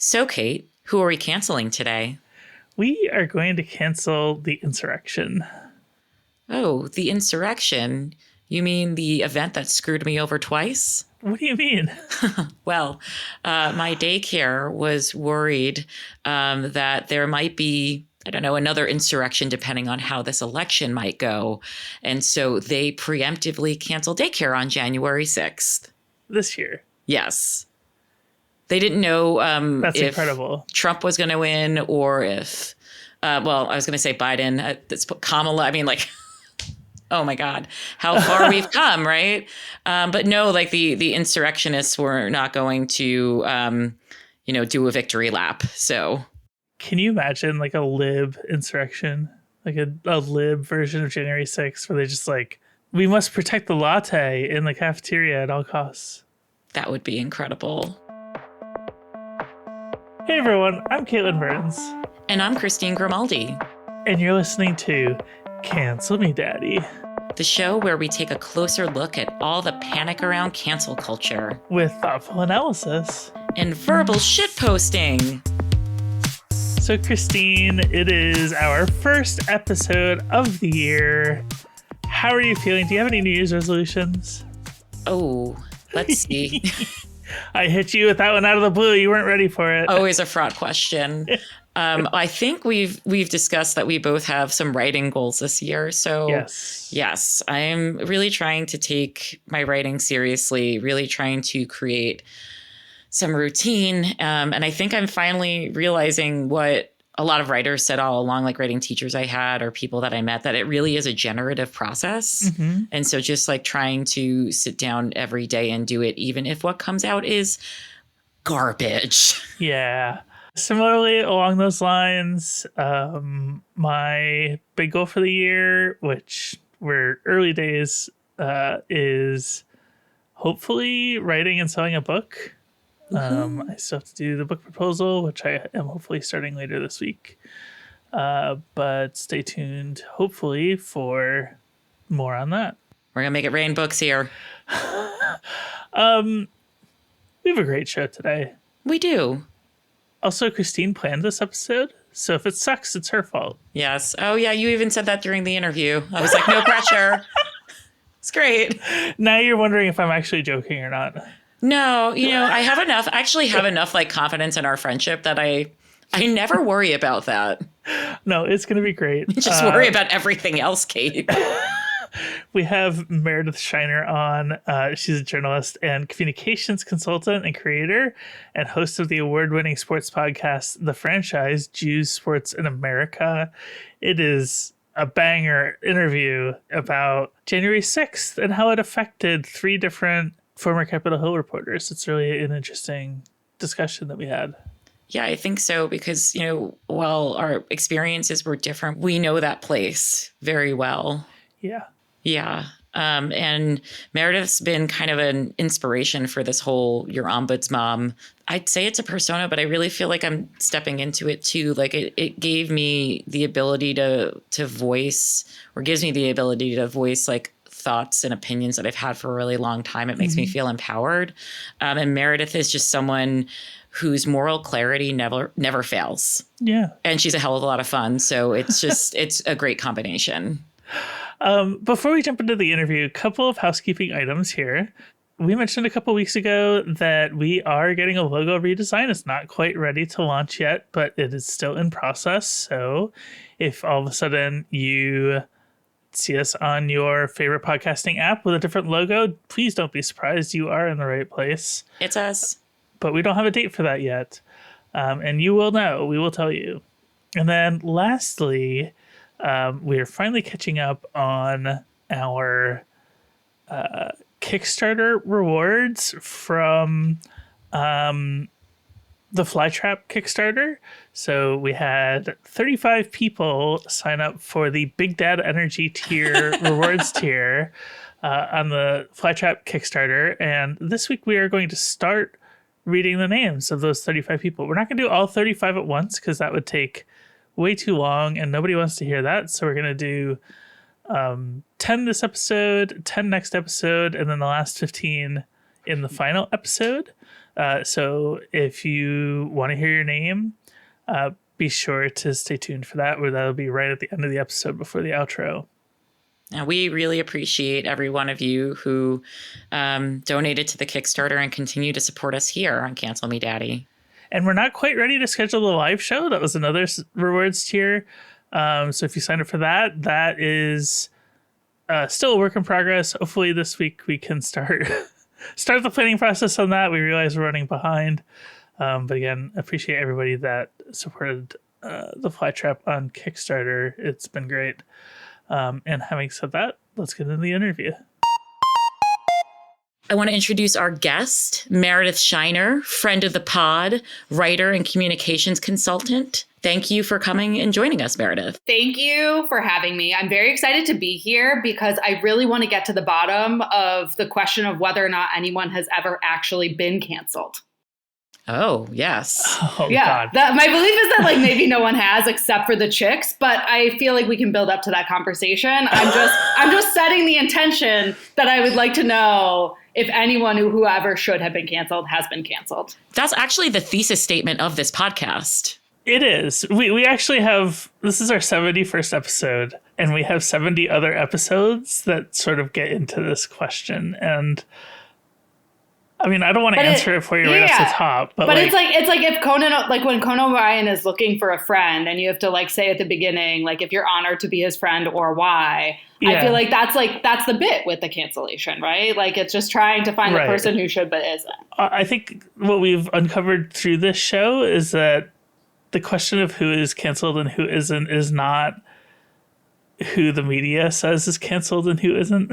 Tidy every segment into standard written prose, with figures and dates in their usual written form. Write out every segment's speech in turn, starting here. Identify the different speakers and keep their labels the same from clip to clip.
Speaker 1: So, Kate, who are we canceling today?
Speaker 2: We are going to cancel the Insurrection.
Speaker 1: Oh, the Insurrection? You mean the event that screwed me over twice?
Speaker 2: What do you mean?
Speaker 1: Well, my daycare was worried that there might be, I don't know, another insurrection depending on how this election might go. And so they preemptively canceled daycare on January 6th.
Speaker 2: This year.
Speaker 1: Yes. They didn't know
Speaker 2: That's
Speaker 1: if
Speaker 2: incredible.
Speaker 1: Trump was going to win or if, well, I was going to say Biden. It's Kamala. I mean, like, oh my God, how far we've come, right? But no, like the insurrectionists were not going to, do a victory lap. So
Speaker 2: can you imagine like a lib insurrection, like a lib version of January 6th where they just like, we must protect the latte in the cafeteria at all costs.
Speaker 1: That would be incredible.
Speaker 2: Hey everyone, I'm Katelyn Burns.
Speaker 1: And I'm Christine Grimaldi.
Speaker 2: And you're listening to Cancel Me Daddy,
Speaker 1: the show where we take a closer look at all the panic around cancel culture.
Speaker 2: with thoughtful analysis.
Speaker 1: And verbal shitposting.
Speaker 2: So Christine, it is our first episode of the year. How are you feeling? Do you have any New Year's resolutions?
Speaker 1: Oh, let's see.
Speaker 2: I hit you with that one out of the blue. You weren't ready for it.
Speaker 1: Always a fraught question. I think we've discussed that we both have some writing goals this year. So yes, I'm really trying to take my writing seriously, really trying to create some routine. And I think I'm finally realizing what a lot of writers said all along, like writing teachers I had or people that I met, that it really is a generative process.
Speaker 2: Mm-hmm.
Speaker 1: And so just like trying to sit down every day and do it, even if what comes out is garbage.
Speaker 2: Yeah. Similarly, along those lines, my big goal for the year, which we're early days, is hopefully writing and selling a book. I still have to do the book proposal, which I am hopefully starting later this week. But stay tuned, hopefully, for more on that.
Speaker 1: We're going to make it rain books here.
Speaker 2: We have a great show today.
Speaker 1: We do.
Speaker 2: Also, Christine planned this episode, so if it sucks, it's her fault.
Speaker 1: Yes. Oh, yeah, you even said that during the interview. I was like, no pressure. It's great.
Speaker 2: Now you're wondering if I'm actually joking or not.
Speaker 1: No, I actually have enough like confidence in our friendship that I never worry about that.
Speaker 2: No, it's going to be great.
Speaker 1: Just worry about everything else, Kate.
Speaker 2: We have Meredith Shiner on. She's a journalist and communications consultant and creator and host of the award-winning sports podcast, The Franchise, Jews, Sports in America. It is a banger interview about January 6th and how it affected three different former Capitol Hill reporters. It's really an interesting discussion that we had.
Speaker 1: Yeah, I think so, because, while our experiences were different, we know that place very well.
Speaker 2: Yeah.
Speaker 1: Yeah. And Meredith's been kind of an inspiration for this whole Your Ombuds Mom. I'd say it's a persona, but I really feel like I'm stepping into it too. Like it gave me the ability to voice, or gives me the ability to voice like thoughts and opinions that I've had for a really long time. It makes me feel empowered. And Meredith is just someone whose moral clarity never fails.
Speaker 2: Yeah.
Speaker 1: And she's a hell of a lot of fun. So it's just, it's a great combination.
Speaker 2: Before we jump into the interview, a couple of housekeeping items here. We mentioned a couple weeks ago that we are getting a logo redesign. It's not quite ready to launch yet, but it is still in process. So if all of a sudden you see us on your favorite podcasting app with a different logo, please don't be surprised. You are in the right place.
Speaker 1: It's us.
Speaker 2: But we don't have a date for that yet. And you will know. We will tell you. And then lastly, we are finally catching up on our Kickstarter rewards from the Flytrap Kickstarter. So we had 35 people sign up for the Big Dad Energy tier rewards tier on the Flytrap Kickstarter. And this week we are going to start reading the names of those 35 people. We're not going to do all 35 at once because that would take way too long and nobody wants to hear that. So we're going to do 10 this episode, 10 next episode, and then the last 15 in the final episode. So if you want to hear your name, be sure to stay tuned for that, where that'll be right at the end of the episode before the outro.
Speaker 1: And we really appreciate every one of you who donated to the Kickstarter and continue to support us here on Cancel Me Daddy.
Speaker 2: And we're not quite ready to schedule the live show. That was another rewards tier. So if you sign up for that, that is still a work in progress. Hopefully this week we can start the planning process on that. We realize we're running behind. But again, appreciate everybody that supported the Flytrap on Kickstarter. It's been great. And having said that, let's get into the interview.
Speaker 1: I want to introduce our guest, Meredith Shiner, friend of the pod, writer and communications consultant. Thank you for coming and joining us, Meredith.
Speaker 3: Thank you for having me. I'm very excited to be here because I really want to get to the bottom of the question of whether or not anyone has ever actually been canceled.
Speaker 1: Oh, yes.
Speaker 2: Oh,
Speaker 3: yeah,
Speaker 2: God.
Speaker 3: my belief is that maybe no one has except for the chicks, but I feel like we can build up to that conversation. I'm just setting the intention that I would like to know if anyone whoever should have been canceled has been canceled.
Speaker 1: That's actually the thesis statement of this podcast.
Speaker 2: It is. We actually have, this is our 71st episode, and we have 70 other episodes that sort of get into this question. And I mean, I don't want to answer it for you right off the top, but
Speaker 3: it's like if Conan, when Conan O'Brien is looking for a friend, and you have to say at the beginning, if you're honored to be his friend or why. Yeah. I feel like that's the bit with the cancellation, right? It's just trying to find the person who should but isn't.
Speaker 2: I think what we've uncovered through this show is that the question of who is canceled and who isn't is not who the media says is canceled and who isn't.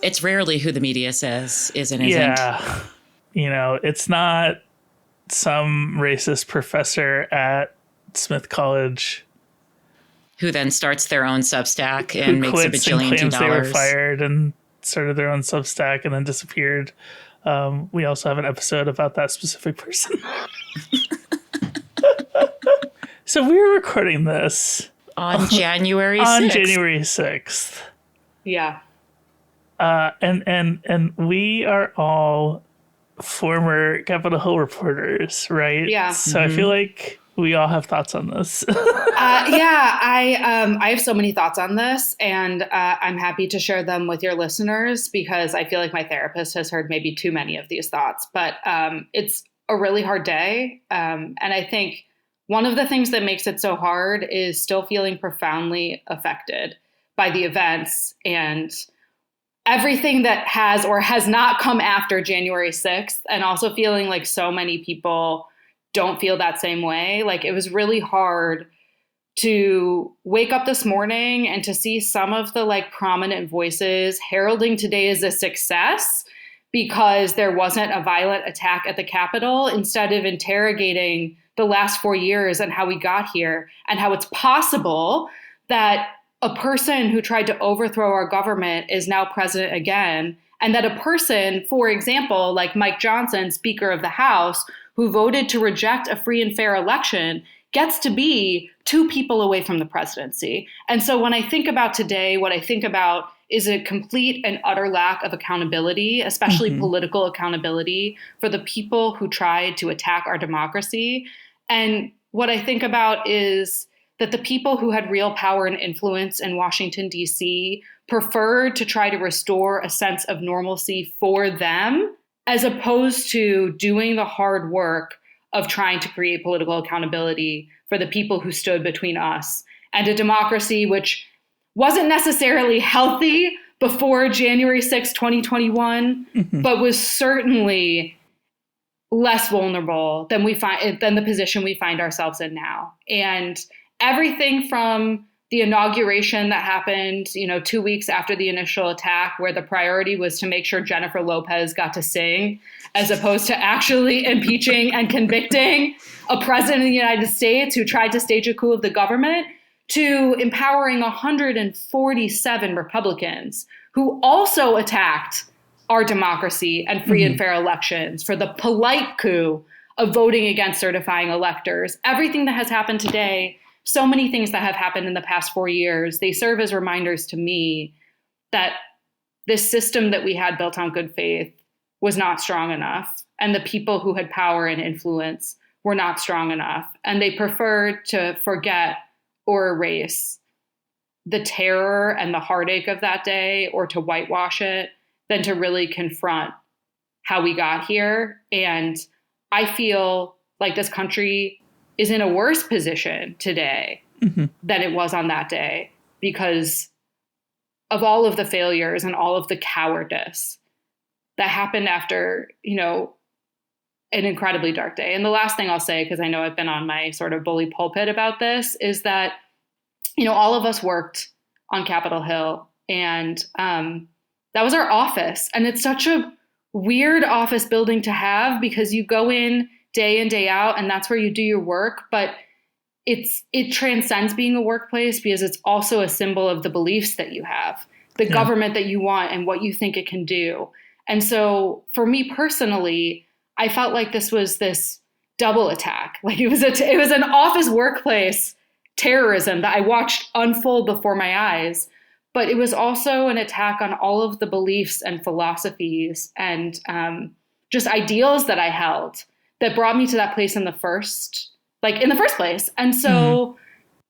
Speaker 1: It's rarely who the media says is and isn't.
Speaker 2: Yeah. It's not some racist professor at Smith College
Speaker 1: who then starts their own Substack and makes a bajillion dollars.
Speaker 2: They were fired and started their own Substack and then disappeared. We also have an episode about that specific person. So we're recording this
Speaker 1: on January 6th.
Speaker 2: On January 6th.
Speaker 3: Yeah.
Speaker 2: And we are all former Capitol Hill reporters, right?
Speaker 3: Yeah.
Speaker 2: So I feel like we all have thoughts on this.
Speaker 3: I have so many thoughts on this, and I'm happy to share them with your listeners because I feel like my therapist has heard maybe too many of these thoughts. But it's a really hard day, and I think one of the things that makes it so hard is still feeling profoundly affected by the events and everything that has or has not come after January 6th, and also feeling like so many people don't feel that same way. It was really hard to wake up this morning and to see some of the prominent voices heralding today as a success because there wasn't a violent attack at the Capitol, instead of interrogating the last 4 years and how we got here and how it's possible that a person who tried to overthrow our government is now president again, and that a person, for example, like Mike Johnson, Speaker of the House, who voted to reject a free and fair election, gets to be 2 people away from the presidency. And so when I think about today, what I think about is a complete and utter lack of accountability, especially political accountability, for the people who tried to attack our democracy. And what I think about is that the people who had real power and influence in Washington, D.C., preferred to try to restore a sense of normalcy for them, as opposed to doing the hard work of trying to create political accountability for the people who stood between us and a democracy which wasn't necessarily healthy before January 6, 2021, but was certainly less vulnerable than the position we find ourselves in now. And everything from the inauguration that happened, 2 weeks after the initial attack, where the priority was to make sure Jennifer Lopez got to sing, as opposed to actually impeaching and convicting a president of the United States who tried to stage a coup of the government, to empowering 147 Republicans who also attacked our democracy and free and fair elections for the polite coup of voting against certifying electors. Everything that has happened today, so many things that have happened in the past 4 years, they serve as reminders to me that this system that we had built on good faith was not strong enough and the people who had power and influence were not strong enough. And they preferred to forget or erase the terror and the heartache of that day, or to whitewash it, than to really confront how we got here. And I feel like this country is in a worse position today than it was on that day, because of all of the failures and all of the cowardice that happened after, an incredibly dark day. And the last thing I'll say, because I know I've been on my sort of bully pulpit about this, is that, all of us worked on Capitol Hill, and that was our office. And it's such a weird office building to have, because you go in day in, day out, and that's where you do your work. But it transcends being a workplace, because it's also a symbol of the beliefs that you have, the government that you want, and what you think it can do. And so for me personally, I felt like this was this double attack. Like it was an office workplace terrorism that I watched unfold before my eyes, but it was also an attack on all of the beliefs and philosophies and just ideals that I held that brought me to that place in the first place. And so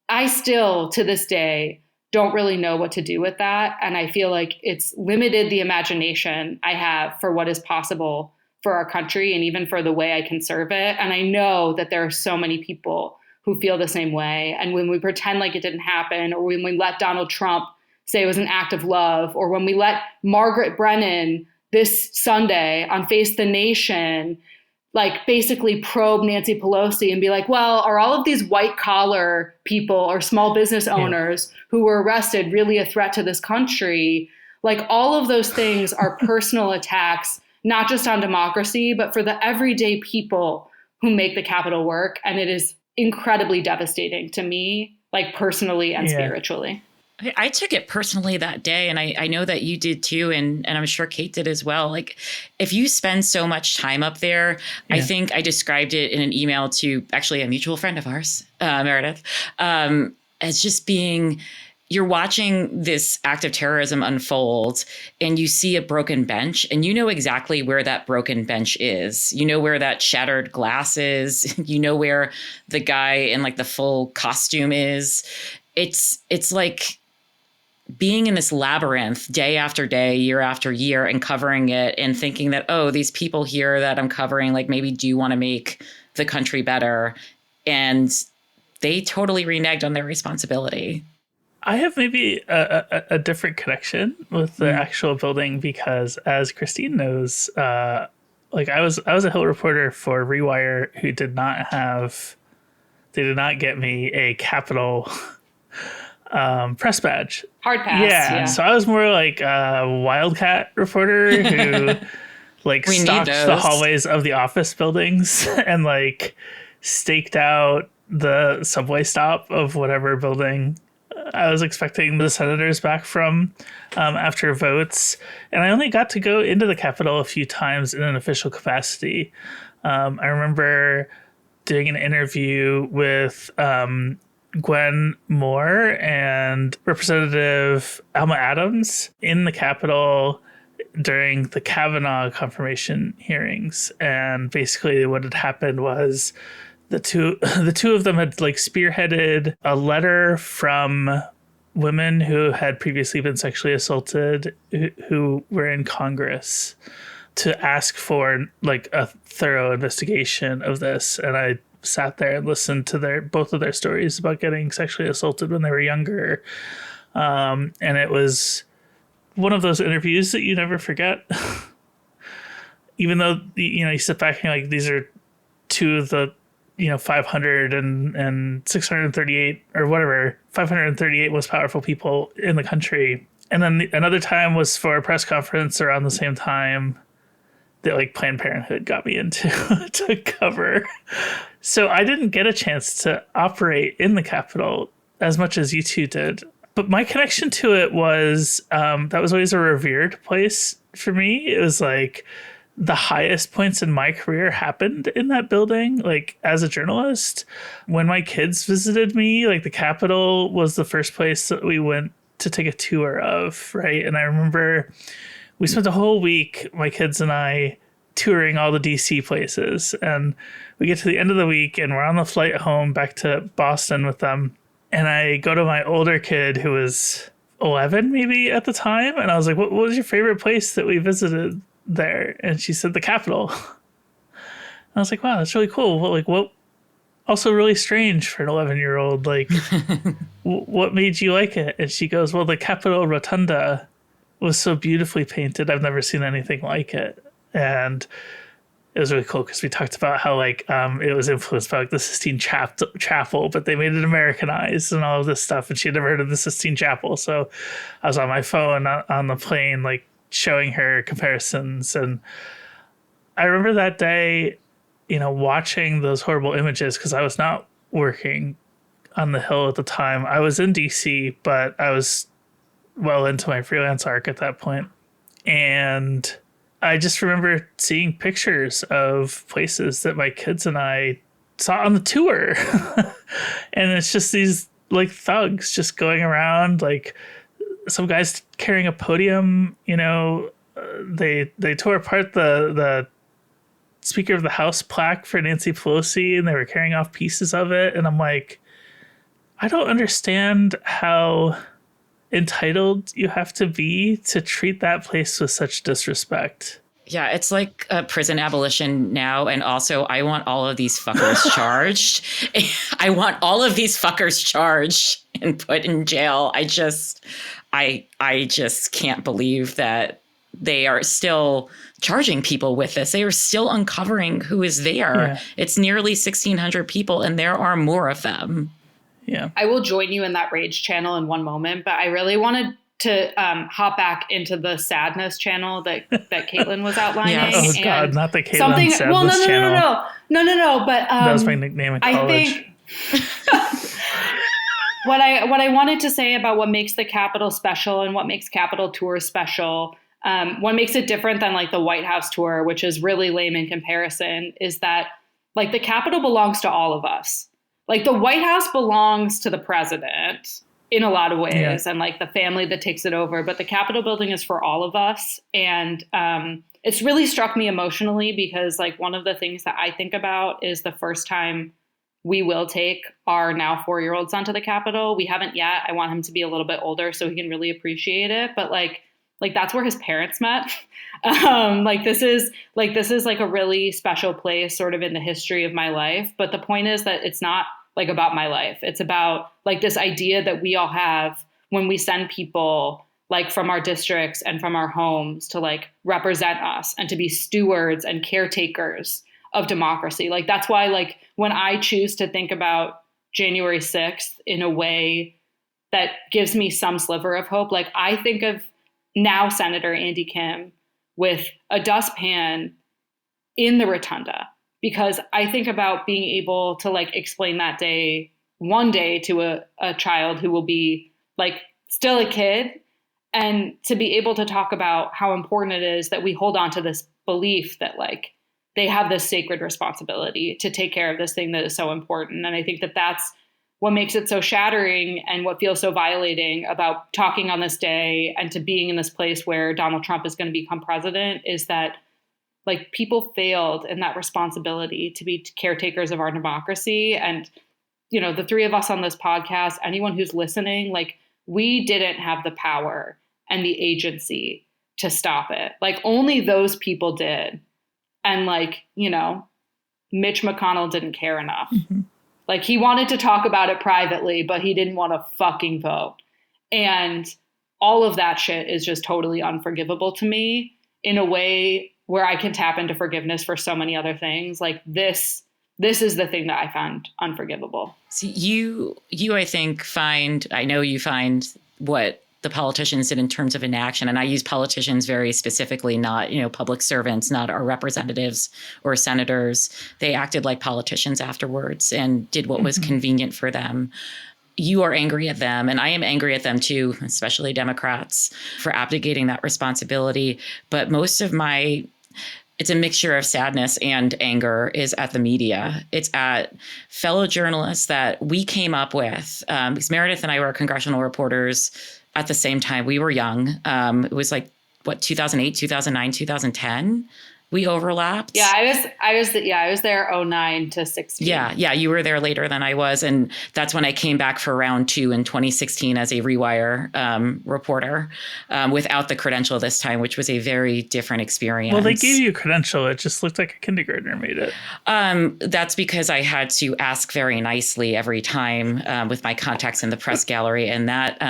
Speaker 3: I still, to this day, don't really know what to do with that. And I feel like it's limited the imagination I have for what is possible for our country, and even for the way I can serve it. And I know that there are so many people who feel the same way. And when we pretend like it didn't happen, or when we let Donald Trump say it was an act of love, or when we let Margaret Brennan this Sunday on Face the Nation, like basically probe Nancy Pelosi and be like, well, are all of these white collar people or small business owners who were arrested really a threat to this country? Like all of those things are personal attacks, not just on democracy, but for the everyday people who make the Capitol work. And it is incredibly devastating to me, like personally and spiritually.
Speaker 1: I took it personally that day, and I know that you did too, and I'm sure Kate did as well. Like, if you spend so much time up there, I think I described it in an email to actually a mutual friend of ours, Meredith, as just being, you're watching this act of terrorism unfold, and you see a broken bench, and you know exactly where that broken bench is. You know where that shattered glass is. You know where the guy in like the full costume is. It's like being in this labyrinth day after day, year after year, and covering it and thinking that, oh, these people here that I'm covering, like maybe do want to make the country better. And they totally reneged on their responsibility.
Speaker 2: I have maybe a different connection with the actual building, because as Christine knows, like I was a Hill reporter for Rewire who did not get me a Capitol press badge.
Speaker 3: Hard pass.
Speaker 2: Yeah. So I was more like a wildcat reporter who like stalked the hallways of the office buildings and like staked out the subway stop of whatever building I was expecting the senators back from after votes. And I only got to go into the Capitol a few times in an official capacity. I remember doing an interview with Gwen Moore and Representative Alma Adams in the Capitol during the Kavanaugh confirmation hearings. And basically what had happened was the two of them had like spearheaded a letter from women who had previously been sexually assaulted who were in Congress to ask for like a thorough investigation of this. And I sat there and listened to both of their stories about getting sexually assaulted when they were younger. And it was one of those interviews that you never forget. Even though, you sit back and like, these are two of the 500 and 638 or whatever, 538 most powerful people in the country. And then another time was for a press conference around the same time that like Planned Parenthood got me into to cover. So I didn't get a chance to operate in the Capitol as much as you two did. But my connection to it was that was always a revered place for me. It was like the highest points in my career happened in that building, like as a journalist. When my kids visited me, like the Capitol was the first place that we went to take a tour of, right? And I remember we spent a whole week, my kids and I, touring all the DC places. And we get to the end of the week and we're on the flight home back to Boston with them. And I go to my older kid who was 11 maybe at the time. And I was like, what was your favorite place that we visited there? And she said the Capitol. I was like, wow, that's really cool. But like, what? Also really strange for an 11-year-old. Like, what made you like it? And she goes, well, the Capitol Rotunda was so beautifully painted. I've never seen anything like it. And it was really cool because we talked about how like it was influenced by like the Sistine Chapel, but they made it Americanized and all of this stuff. And she had never heard of the Sistine Chapel. So I was on my phone on the plane, like showing her comparisons. And I remember that day, you know, watching those horrible images because I was not working on the Hill at the time. I was in DC, but I was well into my freelance arc at that point. And I just remember seeing pictures of places that my kids and I saw on the tour. And it's just these like thugs just going around, like some guys carrying a podium, you know, they tore apart the Speaker of the House plaque for Nancy Pelosi and they were carrying off pieces of it. And I'm like, I don't understand how entitled you have to be to treat that place with such disrespect.
Speaker 1: Yeah, it's like a prison abolition now. And also, I want all of these fuckers charged. I want all of these fuckers charged and put in jail. I just can't believe that they are still charging people with this. They are still uncovering who is there. Yeah. It's nearly 1,600 people, and there are more of them.
Speaker 2: Yeah,
Speaker 3: I will join you in that rage channel in one moment, but I really wanted to hop back into the sadness channel that Katelyn was outlining.
Speaker 2: Yes. Oh God, not the Katelyn sadness channel.
Speaker 3: No. But
Speaker 2: that was my nickname in college.
Speaker 3: I think what I wanted to say about what makes the Capitol special and what makes Capitol tours special. What makes it different than like the White House tour, which is really lame in comparison, is that like the Capitol belongs to all of us. Like the White House belongs to the president in a lot of ways and like the family that takes it over. But the Capitol building is for all of us. And it's really struck me emotionally because like one of the things that I think about is the first time we will take our now 4-year-old son to the Capitol. We haven't yet. I want him to be a little bit older so he can really appreciate it. But like that's where his parents met. This is like a really special place sort of in the history of my life. But the point is that it's not like about my life. It's about like this idea that we all have when we send people like from our districts and from our homes to like represent us and to be stewards and caretakers of democracy. Like that's why like when I choose to think about January 6th in a way that gives me some sliver of hope, like I think of now Senator Andy Kim with a dustpan in the rotunda, because I think about being able to like explain that day one day to a child who will be like still a kid, and to be able to talk about how important it is that we hold on to this belief that like they have this sacred responsibility to take care of this thing that is so important. And I think that that's what makes it so shattering and what feels so violating about talking on this day and to being in this place where Donald Trump is going to become president is that like people failed in that responsibility to be caretakers of our democracy. And, you know, the three of us on this podcast, anyone who's listening, like we didn't have the power and the agency to stop it. Like only those people did. And like, you know, Mitch McConnell didn't care enough. Mm-hmm. Like he wanted to talk about it privately, but he didn't want to fucking vote. And all of that shit is just totally unforgivable to me in a way where I can tap into forgiveness for so many other things. Like this is the thing that I found unforgivable.
Speaker 1: So you, I think I know you find what the politicians did in terms of inaction. And I use politicians very specifically, not, you know, public servants, not our representatives or senators. They acted like politicians afterwards and did what was convenient for them. You are angry at them, and I am angry at them too, especially Democrats, for abdicating that responsibility. But most of it's a mixture of sadness and anger is at the media. It's at fellow journalists that we came up with, because Meredith and I were congressional reporters at the same time. We were young. It was like, 2008, 2009, 2010. We overlapped.
Speaker 3: Yeah, I was there 09 to 16.
Speaker 1: Yeah, you were there later than I was, and that's when I came back for round 2 in 2016 as a Rewire reporter, without the credential this time, which was a very different experience.
Speaker 2: Well, they gave you a credential. It just looked like a kindergartner made it.
Speaker 1: That's because I had to ask very nicely every time with my contacts in the press gallery, and that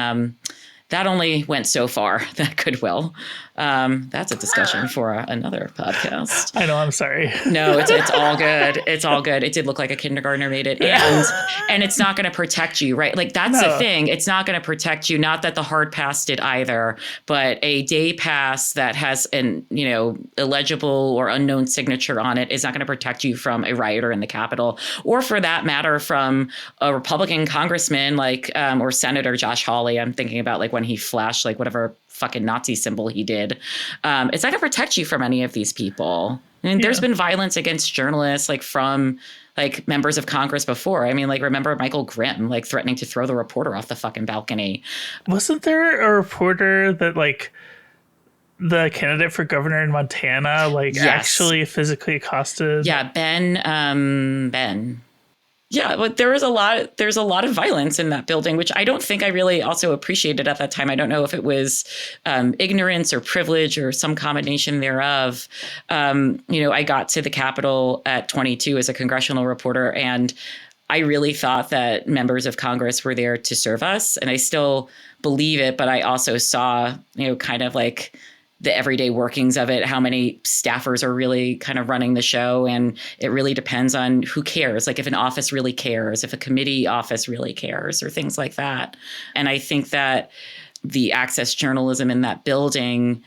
Speaker 1: only went so far. That goodwill. That's a discussion for another podcast.
Speaker 2: I know. I'm sorry.
Speaker 1: No, it's all good. It's all good. It did look like a kindergartner made it, and it's not going to protect you, right? Like that's the thing. It's not going to protect you. Not that the hard pass did either, but a day pass that has an illegible or unknown signature on it is not going to protect you from a rioter in the Capitol, or for that matter, from a Republican congressman or Senator Josh Hawley. I'm thinking about when he flashed whatever fucking Nazi symbol he did. It's not going to protect you from any of these people. I mean, there's been violence against journalists from members of Congress before. I mean, remember Michael Grimm threatening to throw the reporter off the fucking balcony.
Speaker 2: Wasn't there a reporter that the candidate for governor in Montana
Speaker 1: Yes.
Speaker 2: actually physically accosted?
Speaker 1: Yeah, Ben. Yeah, but there's a lot of violence in that building, which I don't think I really also appreciated at that time. I don't know if it was ignorance or privilege or some combination thereof. I got to the Capitol at 22 as a congressional reporter, and I really thought that members of Congress were there to serve us. And I still believe it, but I also saw, kind of the everyday workings of it, how many staffers are really kind of running the show. And it really depends on who cares. If an office really cares, if a committee office really cares, or things like that. And I think that the access journalism in that building,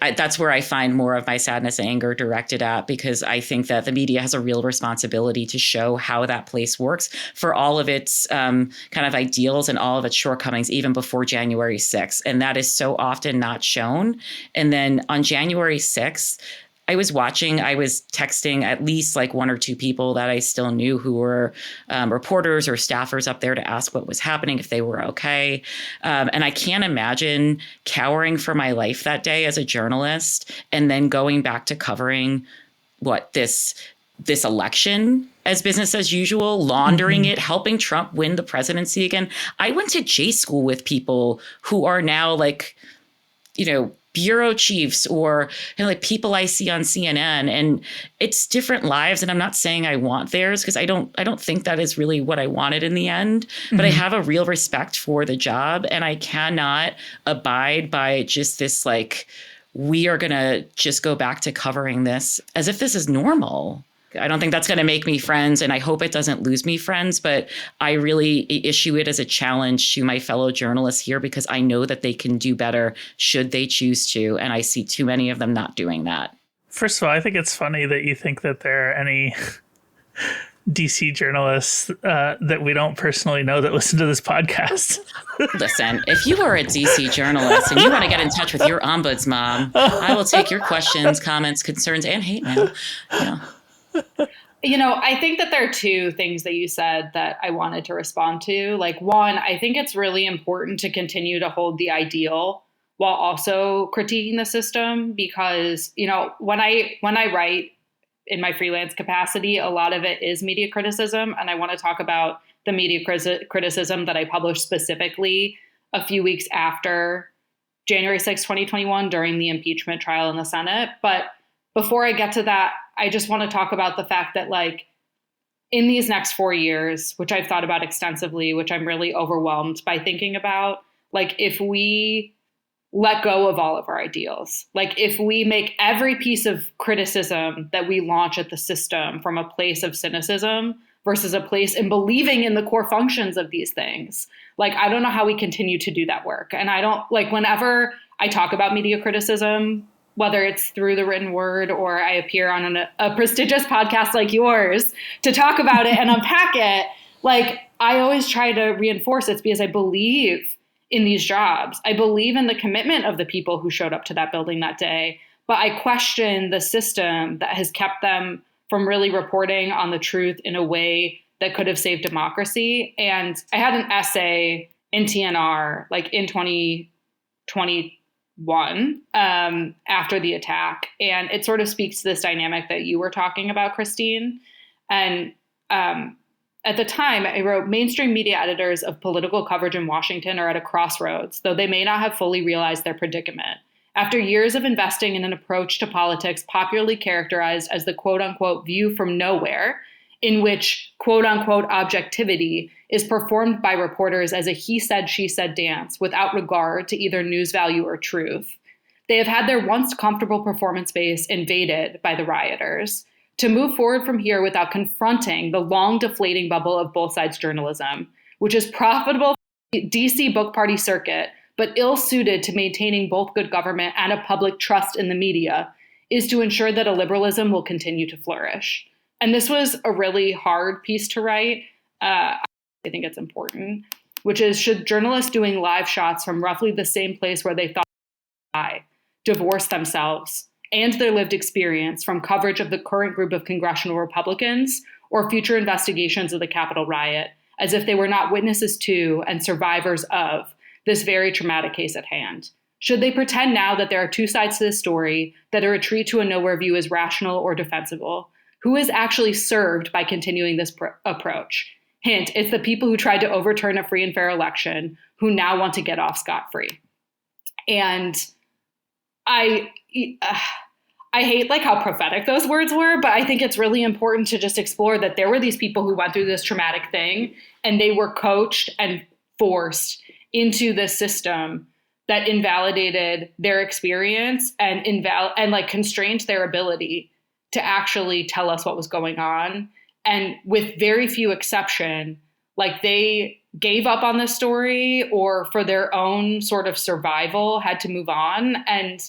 Speaker 1: that's where I find more of my sadness and anger directed at, because I think that the media has a real responsibility to show how that place works for all of its kind of ideals and all of its shortcomings, even before January 6th. And that is so often not shown. And then on January 6th, I was texting at least one or two people that I still knew who were reporters or staffers up there to ask what was happening, if they were okay. And I can't imagine cowering for my life that day as a journalist and then going back to covering this election as business as usual, laundering it, helping Trump win the presidency again. I went to J school with people who are now bureau chiefs or people I see on CNN, and it's different lives. And I'm not saying I want theirs, because I don't think that is really what I wanted in the end, but I have a real respect for the job, and I cannot abide by just this, we are going to just go back to covering this as if this is normal. I don't think that's going to make me friends, and I hope it doesn't lose me friends, but I really issue it as a challenge to my fellow journalists here, because I know that they can do better should they choose to, and I see too many of them not doing that.
Speaker 2: First of all, I think it's funny that you think that there are any DC journalists that we don't personally know that listen to this podcast.
Speaker 1: Listen, if you are a DC journalist and you want to get in touch with your ombudsman, I will take your questions, comments, concerns, and hate mail.
Speaker 3: I think that there are two things that you said that I wanted to respond to. One, I think it's really important to continue to hold the ideal while also critiquing the system, because, when I write in my freelance capacity, a lot of it is media criticism. And I want to talk about the media criticism that I published specifically a few weeks after January 6, 2021, during the impeachment trial in the Senate. But before I get to that, I just want to talk about the fact that in these next 4 years, which I've thought about extensively, which I'm really overwhelmed by thinking about, if we let go of all of our ideals, if we make every piece of criticism that we launch at the system from a place of cynicism versus a place in believing in the core functions of these things, I don't know how we continue to do that work. And I don't whenever I talk about media criticism, whether it's through the written word or I appear on a prestigious podcast like yours to talk about it and unpack it, I always try to reinforce it's because I believe in these jobs. I believe in the commitment of the people who showed up to that building that day, but I question the system that has kept them from really reporting on the truth in a way that could have saved democracy. And I had an essay in TNR, in 2020, won after the attack. And it sort of speaks to this dynamic that you were talking about, Christine. And at the time, I wrote, mainstream media editors of political coverage in Washington are at a crossroads, though they may not have fully realized their predicament. After years of investing in an approach to politics popularly characterized as the quote-unquote view from nowhere, in which quote-unquote objectivity is performed by reporters as a he said, she said dance without regard to either news value or truth, they have had their once comfortable performance base invaded by the rioters. To move forward from here without confronting the long deflating bubble of both sides journalism, which is profitable for the DC book party circuit, but ill-suited to maintaining both good government and a public trust in the media, is to ensure that a liberalism will continue to flourish. And this was a really hard piece to write. I think it's important, which is, should journalists doing live shots from roughly the same place where they thought they would die divorce themselves and their lived experience from coverage of the current group of congressional Republicans or future investigations of the Capitol riot, as if they were not witnesses to and survivors of this very traumatic case at hand? Should they pretend now that there are two sides to this story, that a retreat to a nowhere view is rational or defensible? Who is actually served by continuing this approach? Hint, it's the people who tried to overturn a free and fair election who now want to get off scot-free. And I hate like how prophetic those words were, but I think it's really important to just explore that there were these people who went through this traumatic thing and they were coached and forced into this system that invalidated their experience and like constrained their ability to actually tell us what was going on. And with very few exception, like they gave up on the story or for their own sort of survival had to move on. And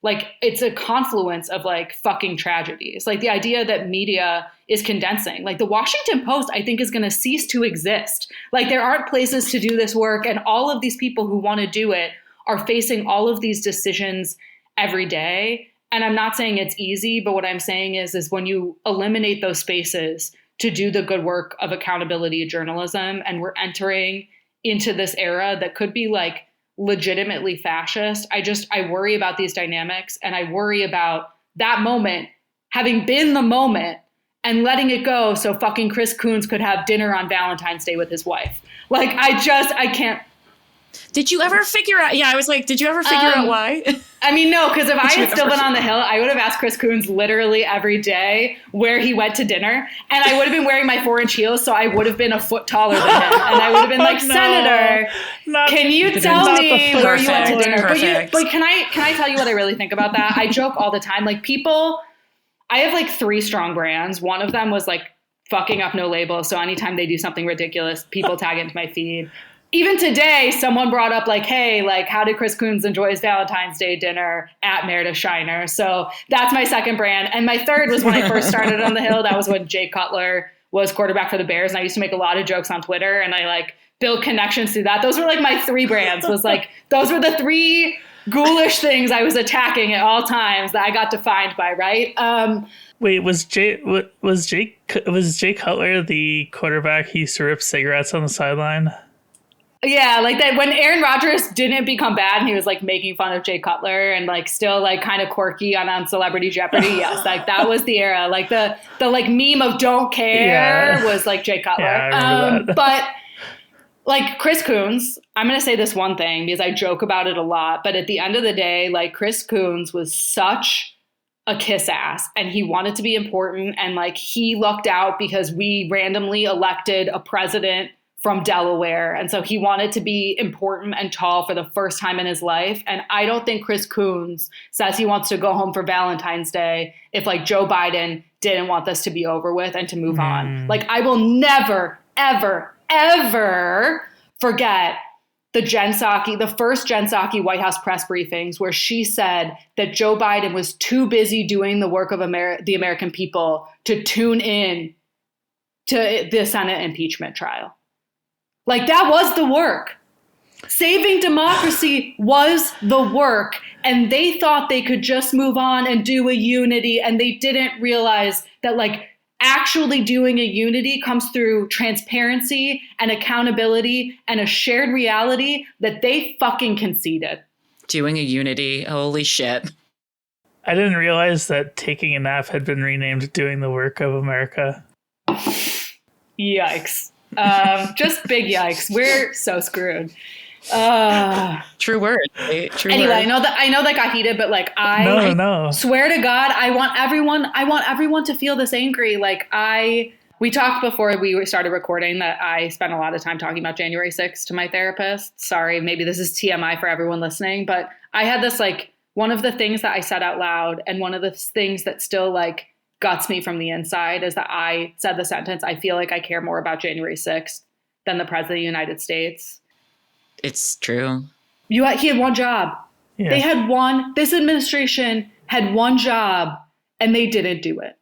Speaker 3: like, it's a confluence of like fucking tragedies. Like the idea that media is condensing, like the Washington Post, I think is going to cease to exist. Like there aren't places to do this work. And all of these people who want to do it are facing all of these decisions every day. And I'm not saying it's easy, but what I'm saying is when you eliminate those spaces to do the good work of accountability journalism, and we're entering into this era that could be like legitimately fascist, I worry about these dynamics, and I worry about that moment having been the moment and letting it go so fucking Chris Coons could have dinner on Valentine's Day with his wife. Like, I can't.
Speaker 1: Did you ever figure out? Yeah, I was like, did you ever figure out why?
Speaker 3: I mean, no, because if I had still been on the Hill, I would have asked Chris Coons literally every day where he went to dinner. And I would have been wearing my 4-inch heels, so I would have been a foot taller than him. And I would have been like, Senator, can you tell me where you went to dinner? But can I tell you what I really think about that? I joke all the time. Like people, I have like 3 strong brands. One of them was like fucking up No Label. So anytime they do something ridiculous, people tag it into my feed. Even today, someone brought up like, hey, like, how did Chris Coons enjoy his Valentine's Day dinner at Meredith Shiner? So that's my second brand. And my third was when I first started on the Hill. That was when Jay Cutler was quarterback for the Bears. And I used to make a lot of jokes on Twitter and I like build connections through that. Those were like my 3 brands, was like, those were the 3 ghoulish things I was attacking at all times that I got defined by, right?
Speaker 2: Wait, was Jay Cutler the quarterback who used to rip cigarettes on the sideline?
Speaker 3: Yeah, like that when Aaron Rodgers didn't become bad and he was like making fun of Jay Cutler and like still like kind of quirky on Celebrity Jeopardy. Yes, like that was the era. Like the like meme of don't care was like Jay Cutler.
Speaker 2: Yeah, I remember that.
Speaker 3: But like Chris Coons, I'm going to say this one thing because I joke about it a lot. But at the end of the day, like Chris Coons was such a kiss ass and he wanted to be important. And like he lucked out because we randomly elected a president from Delaware. And so he wanted to be important and tall for the first time in his life. And I don't think Chris Coons says he wants to go home for Valentine's Day if like Joe Biden didn't want this to be over with and to move on. Like I will never, ever, ever forget the first Jen Psaki White House press briefings where she said that Joe Biden was too busy doing the work of the American people to tune in to the Senate impeachment trial. Like that was the work. Saving democracy was the work. And they thought they could just move on and do a unity. And they didn't realize that like actually doing a unity comes through transparency and accountability and a shared reality that they fucking conceded.
Speaker 1: Doing a Unity. Holy shit.
Speaker 2: I didn't realize that taking a nap had been renamed Doing the Work of America.
Speaker 3: Yikes. Just big yikes. We're so screwed.
Speaker 1: True word. Right? True
Speaker 3: Anyway,
Speaker 1: word.
Speaker 3: I know that got heated, but like I swear to God, I want everyone to feel this angry. Like we talked before we started recording that I spent a lot of time talking about January 6th to my therapist. Sorry, maybe this is TMI for everyone listening, but I had this like one of the things that I said out loud, and one of the things that still like guts me from the inside is that I said the sentence, I feel like I care more about January 6th than the president of the United States.
Speaker 1: It's true.
Speaker 3: He had one job. Yeah. This administration had one job, and they didn't do it.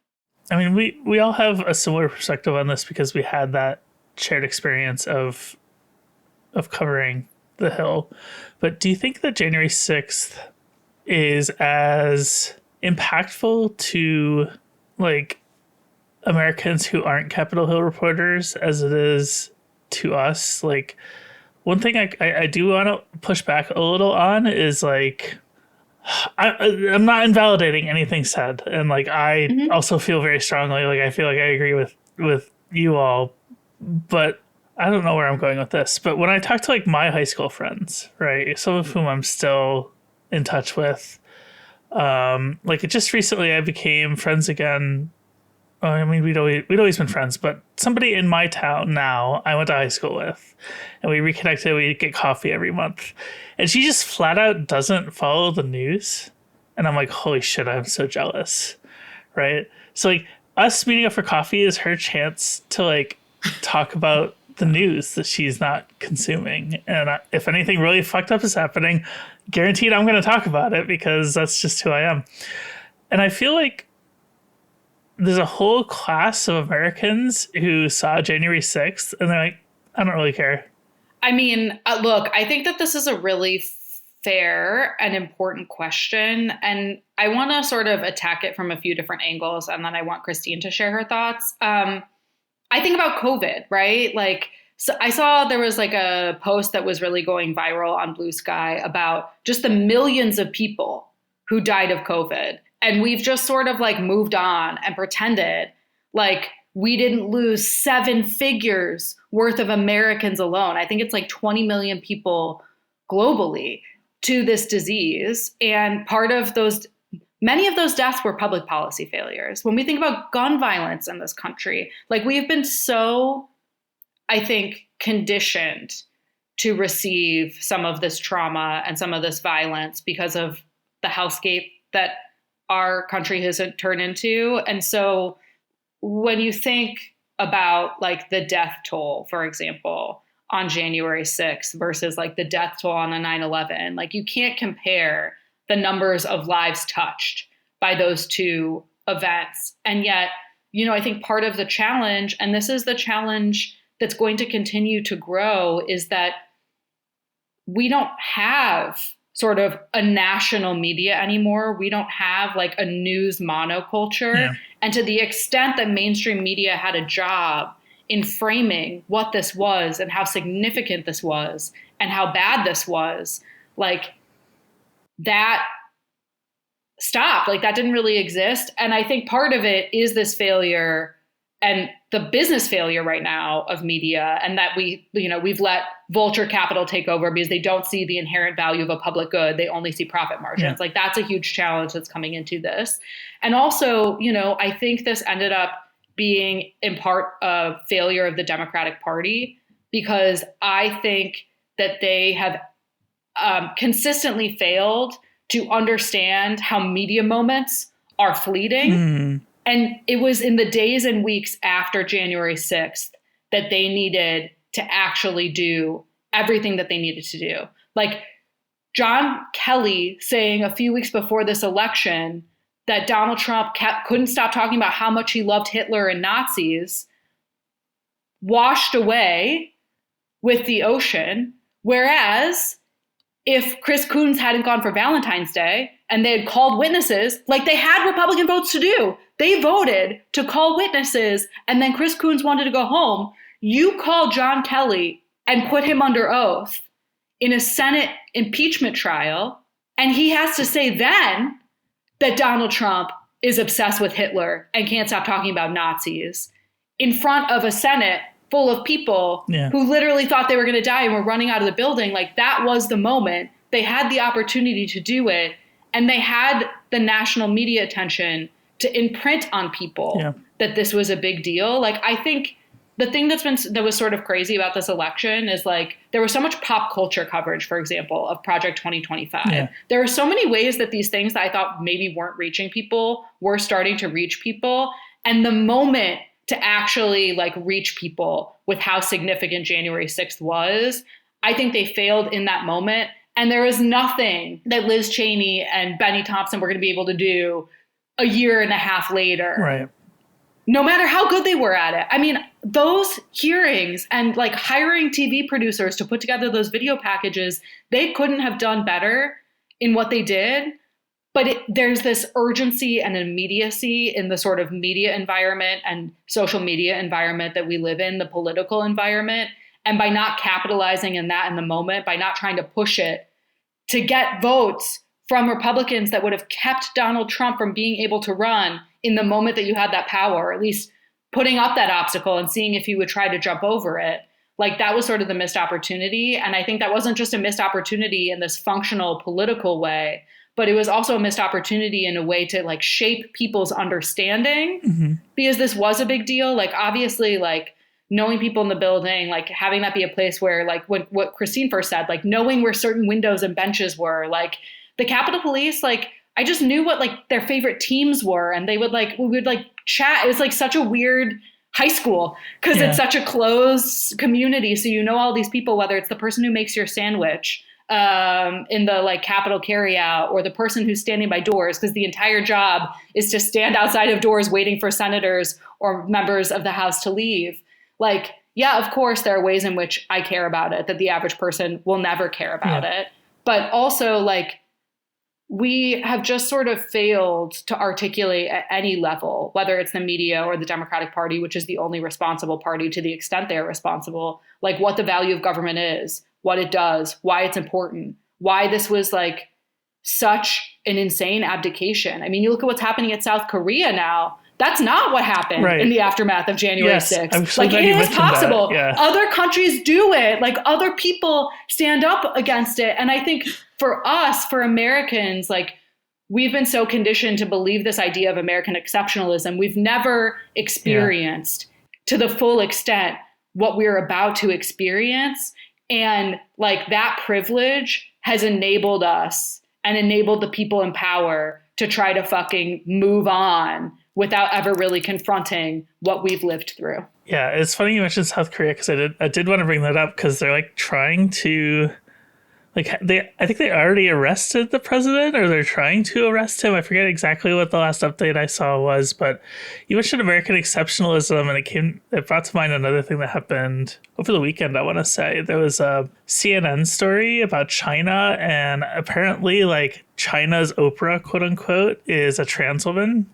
Speaker 2: I mean, we all have a similar perspective on this because we had that shared experience of covering the Hill. But do you think that January 6th is as impactful to like Americans who aren't Capitol Hill reporters as it is to us? Like, one thing I do want to push back a little on is like, I'm not invalidating anything said. And like, I also feel very strongly, like, I feel like I agree with you all, but I don't know where I'm going with this. But when I talk to like my high school friends, right, some of whom I'm still in touch with, like just recently I became friends again. I mean, we'd always been friends, but somebody in my town now I went to high school with, and we reconnected. We get coffee every month, and she just flat out doesn't follow the news, and I'm like, holy shit, I'm so jealous, right? So like us meeting up for coffee is her chance to like talk about the news that she's not consuming, and if anything really fucked up is happening, guaranteed I'm going to talk about it because that's just who I am. And I feel like there's a whole class of Americans who saw January 6th and they're like, I don't really care.
Speaker 3: I mean, look, I think that this is a really fair and important question. And I want to sort of attack it from a few different angles. And then I want Christine to share her thoughts. I think about COVID, right? Like, so I saw there was like a post that was really going viral on Blue Sky about just the millions of people who died of COVID. And we've just sort of like moved on and pretended like we didn't lose 7 figures worth of Americans alone. I think it's like 20 million people globally to this disease. And many of those deaths were public policy failures. When we think about gun violence in this country, like we have been so, I think, conditioned to receive some of this trauma and some of this violence because of the hellscape that our country has turned into. And so when you think about like the death toll, for example, on January 6th versus like the death toll on a 9/11, like you can't compare the numbers of lives touched by those two events. And yet, you know, I think part of the challenge, and this is the challenge that's going to continue to grow, is that we don't have sort of a national media anymore. We don't have like a news monoculture. Yeah. And to the extent that mainstream media had a job in framing what this was and how significant this was and how bad this was, like that stopped. Like that didn't really exist. And I think part of it is this failure and the business failure right now of media, and that we've let vulture capital take over because they don't see the inherent value of a public good. They only see profit margins. Yeah. Like that's a huge challenge that's coming into this. And also, you know, I think this ended up being in part a failure of the Democratic Party, because I think that they have consistently failed to understand how media moments are fleeting. Mm. And it was in the days and weeks after January 6th that they needed to actually do everything that they needed to do. Like John Kelly saying a few weeks before this election that Donald Trump couldn't stop talking about how much he loved Hitler and Nazis, washed away with the ocean. Whereas if Chris Coons hadn't gone for Valentine's Day and they had called witnesses, like they had Republican votes to do, they voted to call witnesses, and then Chris Coons wanted to go home. You call John Kelly and put him under oath in a Senate impeachment trial And he has to say then that Donald Trump is obsessed with Hitler and can't stop talking about Nazis in front of a Senate full of people who literally thought they were going to die and were running out of the building. Like, that was the moment. They had the opportunity to do it, and they had the national media attention to imprint on people that this was a big deal. Like, I think the thing that was sort of crazy about this election is, like, there was so much pop culture coverage, for example, of Project 2025. Yeah. There are so many ways that these things that I thought maybe weren't reaching people were starting to reach people. And the moment to actually, like, reach people with how significant January 6th was, I think they failed in that moment. And there is nothing that Liz Cheney and Benny Thompson were going to be able to do a year and a half later.
Speaker 2: Right.
Speaker 3: No matter how good they were at it. I mean, those hearings and, like, hiring TV producers to put together those video packages, they couldn't have done better in what they did. But there's this urgency and immediacy in the sort of media environment and social media environment that we live in, the political environment. And by not capitalizing in that in the moment, by not trying to push it to get votes from Republicans that would have kept Donald Trump from being able to run in the moment that you had that power, or at least putting up that obstacle and seeing if he would try to jump over it. Like, that was sort of the missed opportunity. And I think that wasn't just a missed opportunity in this functional political way, but it was also a missed opportunity in a way to, like, shape people's understanding, because this was a big deal. Like, obviously, like, knowing people in the building, like, having that be a place where, like, what Christine first said, like, knowing where certain windows and benches were, like, the Capitol Police, like, I just knew what, like, their favorite teams were. And they would, like, we would, like, chat. It was, like, such a weird high school because it's such a closed community. So you know all these people, whether it's the person who makes your sandwich in the, like, Capitol carryout, or the person who's standing by doors, because the entire job is to stand outside of doors waiting for senators or members of the House to leave. Like, yeah, of course, there are ways in which I care about it that the average person will never care about it. But also, like, we have just sort of failed to articulate at any level, whether it's the media or the Democratic Party, which is the only responsible party to the extent they're responsible, like, what the value of government is, what it does, why it's important, why this was, like, such an insane abdication. I mean, you look at what's happening at South Korea now. That's not what happened in the aftermath of January 6th. Like, it is possible. Other countries do it. Like, other people stand up against it. And I think for us, for Americans, like, we've been so conditioned to believe this idea of American exceptionalism. We've never experienced to the full extent what we're about to experience. And, like, that privilege has enabled us and enabled the people in power to try to fucking move on without ever really confronting what we've lived through.
Speaker 2: Yeah, it's funny you mentioned South Korea, because I did want to bring that up, because they're, like, trying to, like, I think they already arrested the president, or they're trying to arrest him. I forget exactly what the last update I saw was, but you mentioned American exceptionalism, and it brought to mind another thing that happened over the weekend, I want to say. There was a CNN story about China, and apparently, like, China's Oprah, quote unquote, is a trans woman.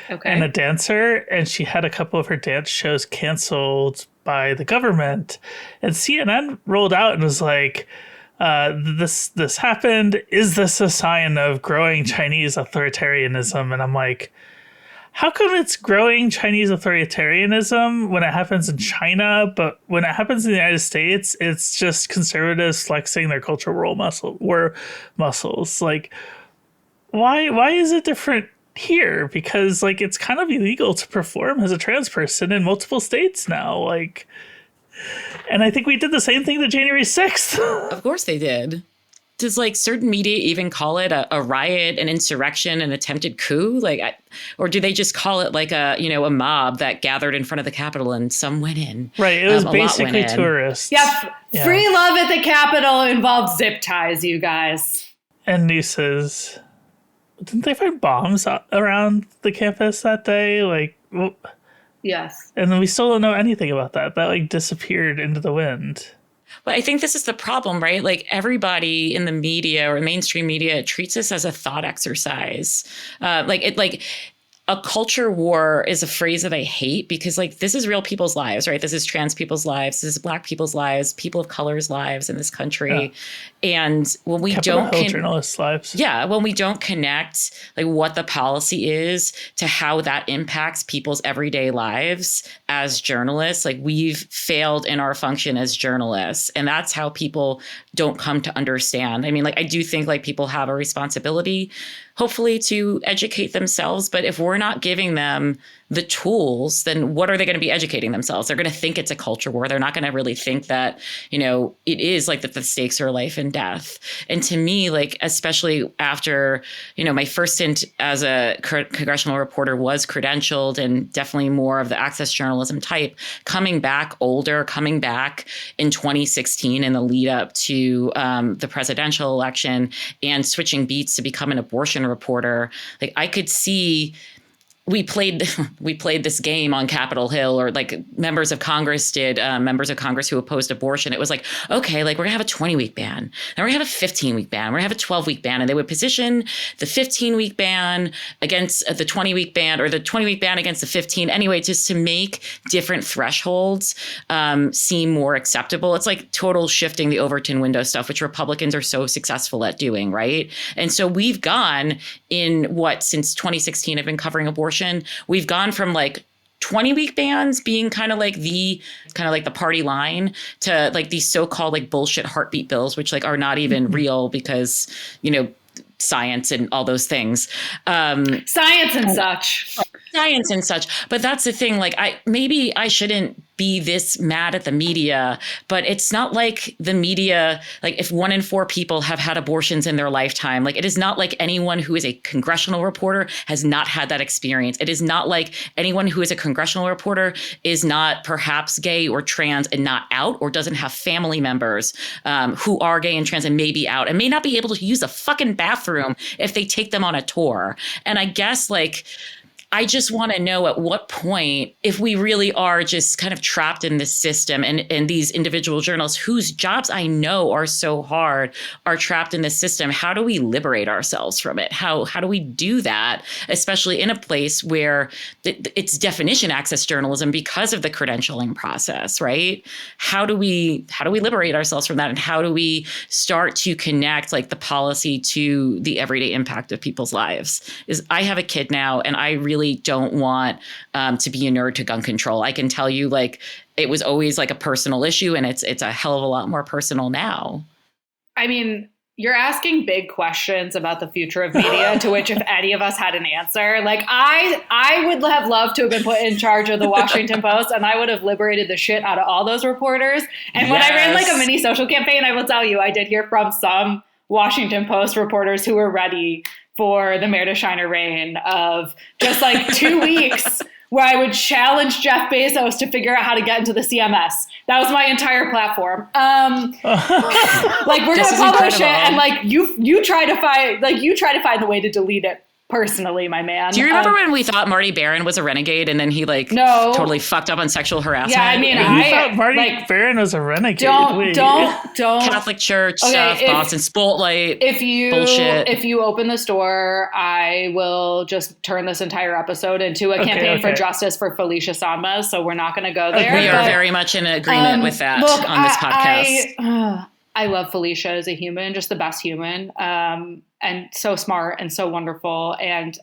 Speaker 3: Okay.
Speaker 2: And a dancer, and she had a couple of her dance shows canceled by the government. And CNN rolled out and was like, this happened. Is this a sign of growing Chinese authoritarianism? And I'm like, how come it's growing Chinese authoritarianism when it happens in China, but when it happens in the United States, it's just conservatives flexing their cultural muscles? Like, why is it different here? Because, like, it's kind of illegal to perform as a trans person in multiple states now. Like, and I think we did the same thing to January 6th.
Speaker 1: Of course they did. Does, like, certain media even call it a riot, an insurrection, an attempted coup? Like, or do they just call it, like, a mob that gathered in front of the Capitol and some went in?
Speaker 2: Right. It was basically tourists.
Speaker 3: Yeah. Free love at the Capitol involved zip ties, you guys.
Speaker 2: And nooses. Didn't they find bombs around the campus that day? Like, well,
Speaker 3: yes.
Speaker 2: And then we still don't know anything about that. That, like, disappeared into the wind.
Speaker 1: But I think this is the problem, right? Like, everybody in the media or mainstream media treats this as a thought exercise. a culture war is a phrase that I hate because like this is real people's lives, right? This is trans people's lives, this is Black people's lives, people of color's lives in this country. And when we
Speaker 2: Capitol
Speaker 1: don't
Speaker 2: Hill journalists' lives.
Speaker 1: Yeah, when we don't connect like what the policy is to how that impacts people's everyday lives as journalists, like we've failed in our function as journalists. And that's how people don't come to understand. I mean, like I do think like people have a responsibility, hopefully, to educate themselves. But if we're not giving them the tools, then what are they going to be educating themselves? They're going to think it's a culture war. They're not going to really think that, you know, it is like that the stakes are life and death. And to me, like, especially after, you know, my first stint as a congressional reporter was credentialed and definitely more of the access journalism type, coming back older, coming back in 2016 in the lead up to the presidential election and switching beats to become an abortion reporter, like I could see we played this game on Capitol Hill, or like members of Congress did, members of Congress who opposed abortion. It was like, okay, like we're gonna have a 20-week ban, then we're gonna have a 15-week ban, we're gonna have a 12-week ban, and they would position the 15-week ban against the 20-week ban, or the 20-week ban against the 15. Anyway, just to make different thresholds seem more acceptable. It's like total shifting the Overton window stuff, which Republicans are so successful at doing, right? And so we've gone since 2016, I've been covering abortion. We've gone from like 20-week bans being kind of like the party line to like these so-called like bullshit heartbeat bills, which like are not even real because, you know, science and all those things.
Speaker 3: Science and such.
Speaker 1: But that's the thing. Like maybe I shouldn't be this mad at the media, but it's not like the media, like if 1 in 4 people have had abortions in their lifetime, like it is not like anyone who is a congressional reporter has not had that experience. It is not like anyone who is a congressional reporter is not perhaps gay or trans and not out, or doesn't have family members who are gay and trans and may be out and may not be able to use a fucking bathroom if they take them on a tour. And I guess like, I just want to know at what point, if we really are just kind of trapped in this system and these individual journalists whose jobs I know are so hard are trapped in this system, how do we liberate ourselves from it? How do we do that, especially in a place where it's definition access journalism because of the credentialing process, right? How do we liberate ourselves from that? And how do we start to connect like the policy to the everyday impact of people's lives? I have a kid now, and I really don't want to be a nerd to gun control. I can tell you, like, it was always like a personal issue, and it's a hell of a lot more personal now.
Speaker 3: I mean, you're asking big questions about the future of media to which if any of us had an answer, like I would have loved to have been put in charge of the Washington Post, and I would have liberated the shit out of all those reporters. And when I ran like a mini social campaign, I will tell you, I did hear from some Washington Post reporters who were ready for the Meredith Shiner reign of just like 2 weeks where I would challenge Jeff Bezos to figure out how to get into the CMS. That was my entire platform. Like we're gonna publish it, and like you try to find the way to delete it. Personally, my man.
Speaker 1: Do you remember when we thought Marty Barron was a renegade, and then he totally fucked up on sexual harassment?
Speaker 3: Yeah, I mean,
Speaker 2: I thought Marty Barron was a renegade.
Speaker 3: Don't
Speaker 1: Catholic Church stuff, Boston Spotlight. Bullshit.
Speaker 3: If you open the store, I will just turn this entire episode into a campaign for justice for Felicia Sanma. So we're not going to go there.
Speaker 1: We are very much in agreement with that on this podcast.
Speaker 3: I love Felicia as a human, just the best human, and so smart and so wonderful. And,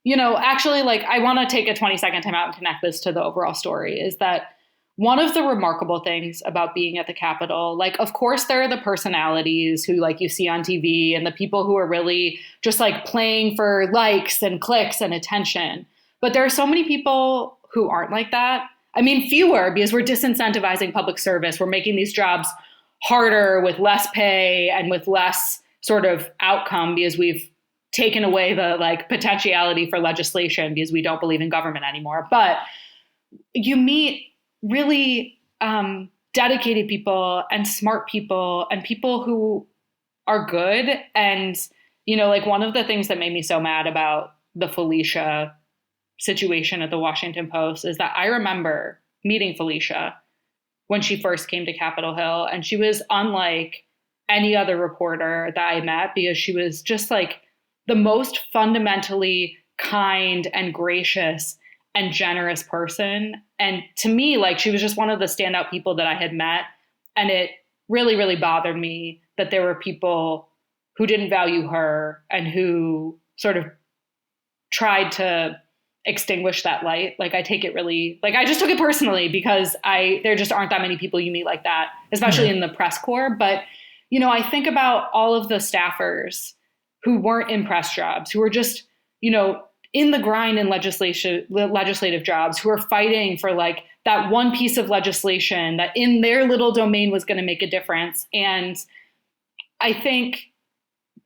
Speaker 3: you know, actually, like, I want to take a 20-second time out and connect this to the overall story, is that one of the remarkable things about being at the Capitol, like, of course, there are the personalities who, like, you see on TV and the people who are really just, like, playing for likes and clicks and attention. But there are so many people who aren't like that. I mean, fewer, because we're disincentivizing public service. We're making these jobs harder with less pay and with less sort of outcome because we've taken away the like potentiality for legislation because we don't believe in government anymore. But you meet really dedicated people and smart people and people who are good. And, you know, like one of the things that made me so mad about the Felicia situation at the Washington Post is that I remember meeting Felicia when she first came to Capitol Hill, and she was unlike any other reporter that I met because she was just like the most fundamentally kind and gracious and generous person. And to me, like, she was just one of the standout people that I had met. And it really, really bothered me that there were people who didn't value her and who sort of tried to extinguish that light. Like, I take it really, like, I just took it personally because there just aren't that many people you meet like that, especially in the press corps. But, you know, I think about all of the staffers who weren't in press jobs, who were just, you know, in the grind in legislative jobs, who are fighting for like that one piece of legislation that in their little domain was going to make a difference. And I think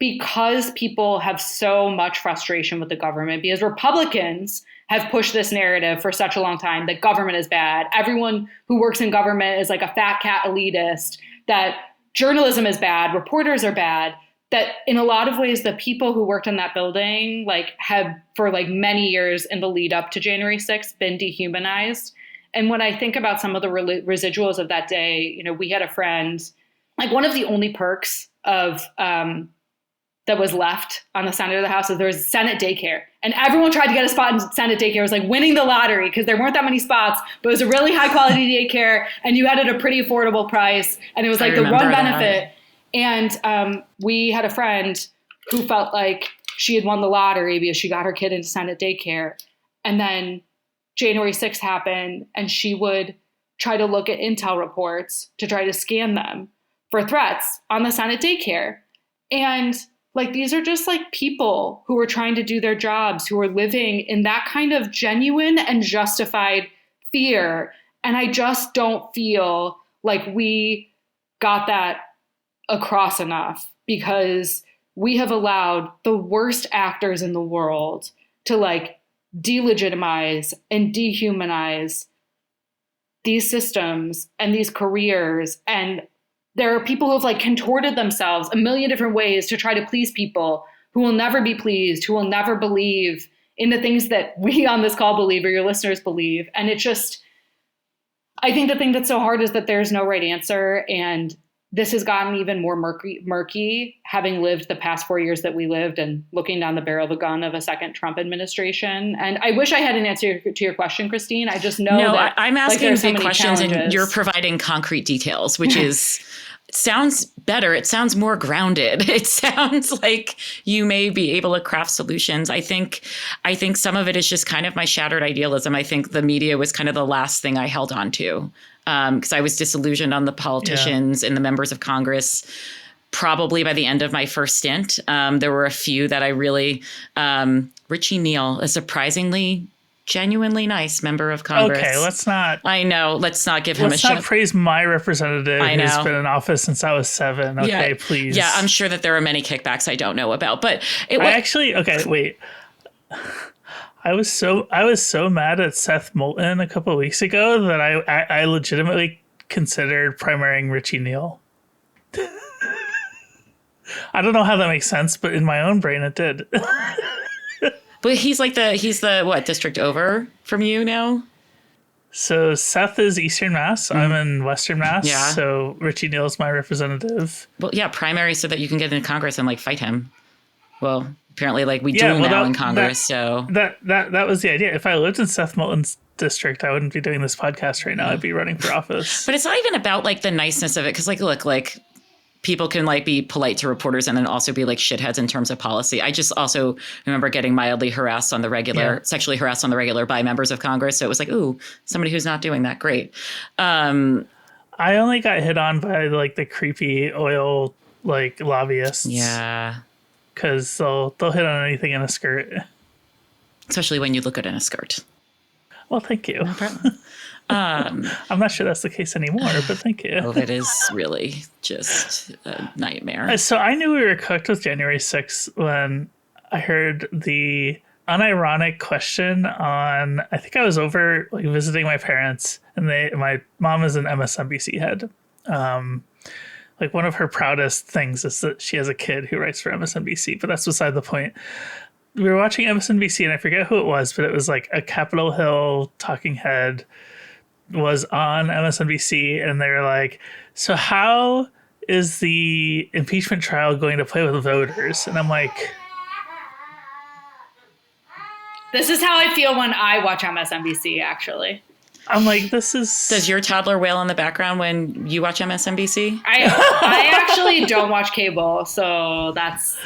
Speaker 3: because people have so much frustration with the government, because Republicans have pushed this narrative for such a long time that government is bad, everyone who works in government is like a fat cat elitist, that journalism is bad, reporters are bad, that in a lot of ways, the people who worked in that building like have for like many years in the lead up to January 6th been dehumanized. And when I think about some of the residuals of that day, you know, we had a friend, like one of the only perks of that was left on the Senate of the House is there was Senate daycare. And everyone tried to get a spot in Senate daycare. It was like winning the lottery because there weren't that many spots, but it was a really high quality daycare and you had it at a pretty affordable price. And it was like the one benefit. And we had a friend who felt like she had won the lottery because she got her kid into Senate daycare. And then January 6th happened and she would try to look at intel reports to try to scan them for threats on the Senate daycare. And like, these are just like people who are trying to do their jobs, who are living in that kind of genuine and justified fear. And I just don't feel like we got that across enough because we have allowed the worst actors in the world to like delegitimize and dehumanize these systems and these careers. And there are people who have like contorted themselves a million different ways to try to please people who will never be pleased, who will never believe in the things that we on this call believe or your listeners believe. And it just, I think the thing that's so hard is that there's no right answer. And this has gotten even more murky, having lived the past 4 years that we lived and looking down the barrel of the gun of a second Trump administration. And I wish I had an answer to your question, Christine. I just know that
Speaker 1: I'm asking
Speaker 3: like,
Speaker 1: big questions and you're providing concrete details, which is, it sounds better. It sounds more grounded. It sounds like you may be able to craft solutions. I think some of it is just kind of my shattered idealism. I think the media was kind of the last thing I held on to. Because I was disillusioned on the politicians and the members of Congress. Probably by the end of my first stint, there were a few that I really, Richie Neal, a surprisingly, genuinely nice member of Congress.
Speaker 2: Okay, let's not
Speaker 1: give him a shot.
Speaker 2: Let's not praise my representative who's been in office since I was 7. Okay, please.
Speaker 1: Yeah, I'm sure that there are many kickbacks I don't know about, but
Speaker 2: wait. I was so mad at Seth Moulton a couple of weeks ago that I legitimately considered primarying Richie Neal. I don't know how that makes sense, but in my own brain it did.
Speaker 1: But he's the what, district over from you now?
Speaker 2: So Seth is Eastern Mass. I'm in Western Mass.
Speaker 1: Yeah.
Speaker 2: So Richie Neal is my representative.
Speaker 1: Well, yeah, primary so that you can get into Congress and like fight him. Well, apparently, like we do now in Congress.
Speaker 2: That was the idea. If I lived in Seth Moulton's district, I wouldn't be doing this podcast right now. I'd be running for office.
Speaker 1: But it's not even about like the niceness of it, because like, look, like people can like be polite to reporters and then also be like shitheads in terms of policy. I just also remember getting mildly harassed on the regular, sexually harassed on the regular by members of Congress. So it was like, ooh, somebody who's not doing that great.
Speaker 2: I only got hit on by like the creepy oil like lobbyists.
Speaker 1: Yeah.
Speaker 2: Because they'll hit on anything in a skirt.
Speaker 1: Especially when you look good in a skirt.
Speaker 2: Well, thank you.
Speaker 1: No problem.
Speaker 2: I'm not sure that's the case anymore, but thank you.
Speaker 1: COVID is really just a nightmare.
Speaker 2: So I knew we were cooked with January 6th when I heard the unironic question on, I think I was over like visiting my parents, and my mom is an MSNBC head. Like one of her proudest things is that she has a kid who writes for MSNBC, but that's beside the point. We were watching MSNBC and I forget who it was, but it was like a Capitol Hill talking head was on MSNBC, and they were like, so how is the impeachment trial going to play with voters? And I'm like,
Speaker 3: This is how I feel when I watch MSNBC, actually.
Speaker 2: I'm like, this is...
Speaker 1: Does your toddler wail in the background when you watch MSNBC?
Speaker 3: I actually don't watch cable, so that's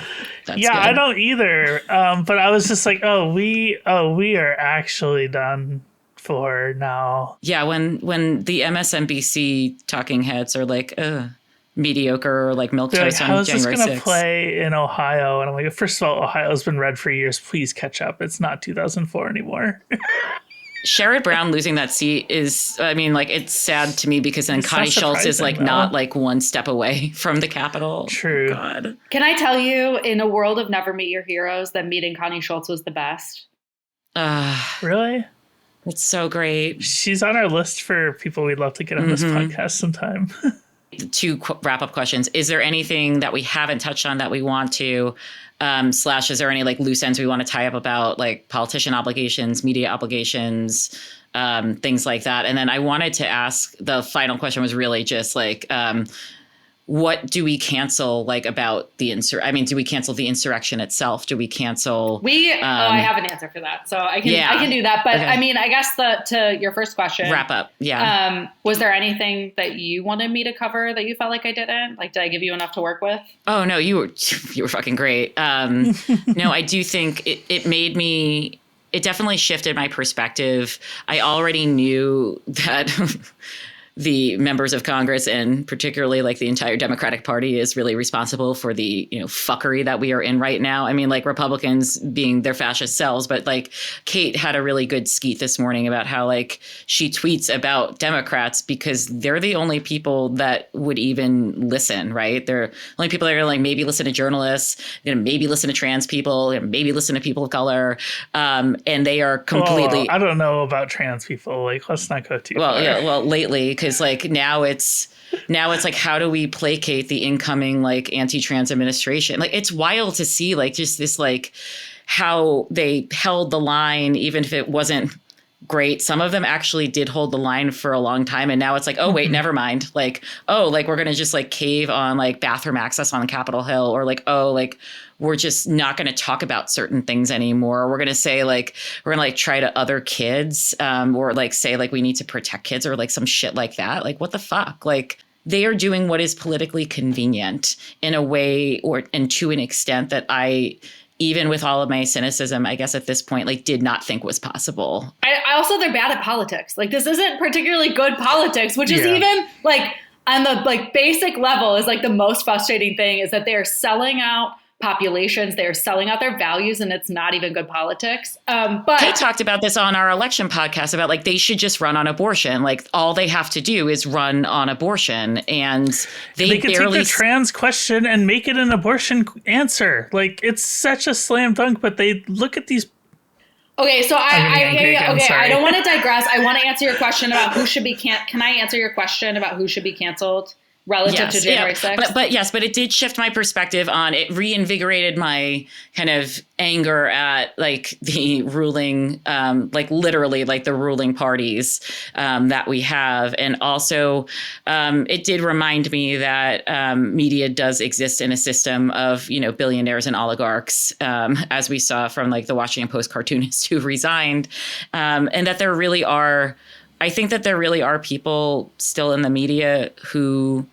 Speaker 2: yeah,
Speaker 1: good.
Speaker 2: I don't either. But I was just like, we are actually done for now.
Speaker 1: Yeah, when the MSNBC talking heads are like, mediocre or like milk toast on
Speaker 2: How is this
Speaker 1: January
Speaker 2: going to
Speaker 1: 6th.
Speaker 2: play in Ohio? And I'm like, first of all, Ohio's been red for years. Please catch up. It's not 2004 anymore.
Speaker 1: Sherrod Brown losing that seat is, I mean, like, it's sad to me because then
Speaker 2: It's
Speaker 1: Connie
Speaker 2: not
Speaker 1: Schultz is like
Speaker 2: surprising,
Speaker 1: not
Speaker 2: though.
Speaker 1: like one step away from the Capitol.
Speaker 2: True.
Speaker 1: God.
Speaker 3: Can I tell you, in a world of never meet your heroes, that meeting Connie Schultz was the best?
Speaker 2: Really?
Speaker 1: It's so great.
Speaker 2: She's on our list for people we'd love to get on this podcast sometime.
Speaker 1: Two wrap-up questions. Is there anything that we haven't touched on that we want to, / is there any like loose ends we want to tie up about like politician obligations, media obligations, things like that? And then I wanted to ask, the final question was really just like, what do we cancel like about the do we cancel the insurrection itself? Do we cancel?
Speaker 3: I have an answer for that, so I can do that. But okay. I mean, I guess to your first question,
Speaker 1: wrap up. Yeah.
Speaker 3: Was there anything that you wanted me to cover that you felt like I didn't? Like, did I give you enough to work with?
Speaker 1: Oh no, you were fucking great. No, I do think it made me. It definitely shifted my perspective. I already knew that. The members of Congress and particularly like the entire Democratic Party is really responsible for the, fuckery that we are in right now. I mean, like Republicans being their fascist selves, but like Kate had a really good skeet this morning about how like she tweets about Democrats because they're the only people that would even listen, right? They're the only people that are like maybe listen to journalists, maybe listen to trans people, maybe listen to people of color. And they are completely.
Speaker 2: Well, I don't know about trans people. Like, let's not go too far.
Speaker 1: Yeah, well, lately, because like now it's like, how do we placate the incoming like anti-trans administration? Like, it's wild to see like just this like how they held the line, even if it wasn't great. Some of them actually did hold the line for a long time. And now it's like, oh, wait, never mind. Like, oh, like we're going to just like cave on like bathroom access on Capitol Hill, or like, oh, like we're just not going to talk about certain things anymore. We're going to say like, we're going to like try to other kids, or like say like we need to protect kids or like some shit like that. Like, what the fuck? Like, they are doing what is politically convenient in a way and to an extent that even with all of my cynicism, I guess at this point, like did not think was possible.
Speaker 3: I also, they're bad at politics. Like, this isn't particularly good politics, which is even like on the like basic level is like the most frustrating thing is that they are selling out populations. They are selling out their values, and it's not even good politics. But
Speaker 1: Kate talked about this on our election podcast about like they should just run on abortion. Like all they have to do is run on abortion, and they
Speaker 2: can take the trans question and make it an abortion answer. Like, it's such a slam dunk, but they look at these.
Speaker 3: Okay, so I don't want to digress. I want to answer your question about who should be Can I answer your question about who should be canceled? Relative to January 6th.
Speaker 1: But it did shift my perspective on it, reinvigorated my kind of anger at like the ruling, like literally like the ruling parties that we have. And also it did remind me that media does exist in a system of, billionaires and oligarchs, as we saw from like the Washington Post cartoonist who resigned, and that I think that there really are people still in the media who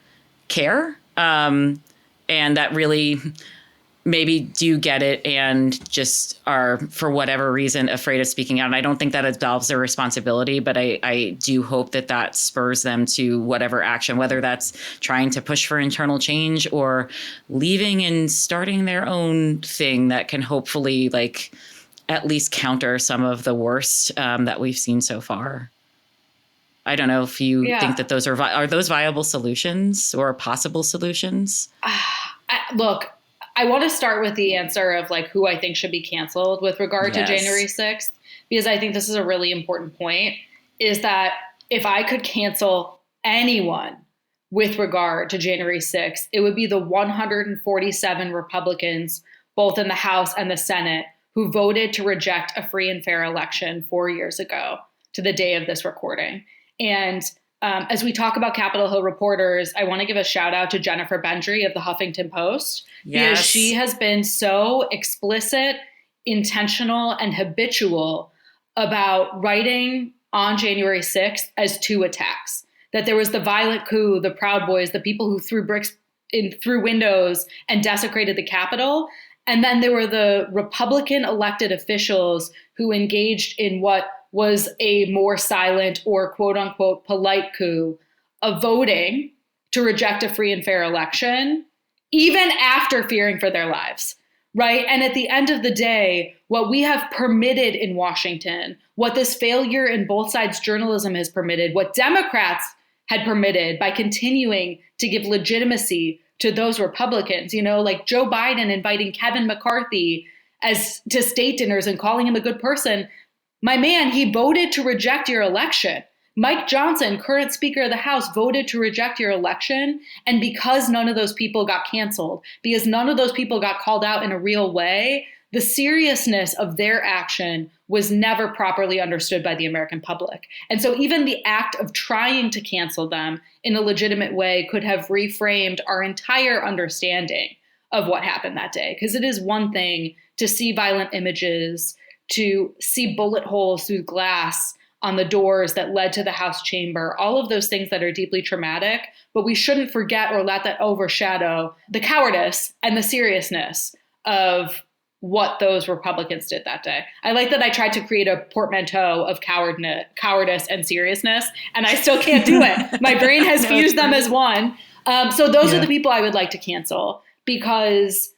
Speaker 1: care, and that really maybe do get it and just are, for whatever reason, afraid of speaking out. And I don't think that absolves their responsibility, but I do hope that spurs them to whatever action, whether that's trying to push for internal change or leaving and starting their own thing that can hopefully like at least counter some of the worst that we've seen so far. I don't know if you think that those are those viable solutions or possible solutions?
Speaker 3: Look, I want to start with the answer of like who I think should be canceled with regard to January 6th, because I think this is a really important point, is that if I could cancel anyone with regard to January 6th, it would be the 147 Republicans, both in the House and the Senate, who voted to reject a free and fair election 4 years ago to the day of this recording. And as we talk about Capitol Hill reporters, I want to give a shout out to Jennifer Bendry of the Huffington Post, because she has been so explicit intentional and habitual about writing on January 6th as two attacks. That there was the violent coup, the Proud Boys, the people who threw bricks through windows and desecrated the Capitol. And then there were the Republican elected officials who engaged in what was a more silent or quote unquote polite coup of voting to reject a free and fair election, even after fearing for their lives, right? And at the end of the day, what we have permitted in Washington, what this failure in both sides journalism has permitted, what Democrats had permitted by continuing to give legitimacy to those Republicans, like Joe Biden inviting Kevin McCarthy to state dinners and calling him a good person. My man, he voted to reject your election. Mike Johnson, current Speaker of the House, voted to reject your election. And because none of those people got canceled, because none of those people got called out in a real way, the seriousness of their action was never properly understood by the American public. And so even the act of trying to cancel them in a legitimate way could have reframed our entire understanding of what happened that day. Because it is one thing to see violent images, to see bullet holes through glass on the doors that led to the House chamber, all of those things that are deeply traumatic, but we shouldn't forget or let that overshadow the cowardice and the seriousness of what those Republicans did that day. I like that I tried to create a portmanteau of cowardice and seriousness, and I still can't do it. My brain has fused them as one. So those are the people I would like to cancel, because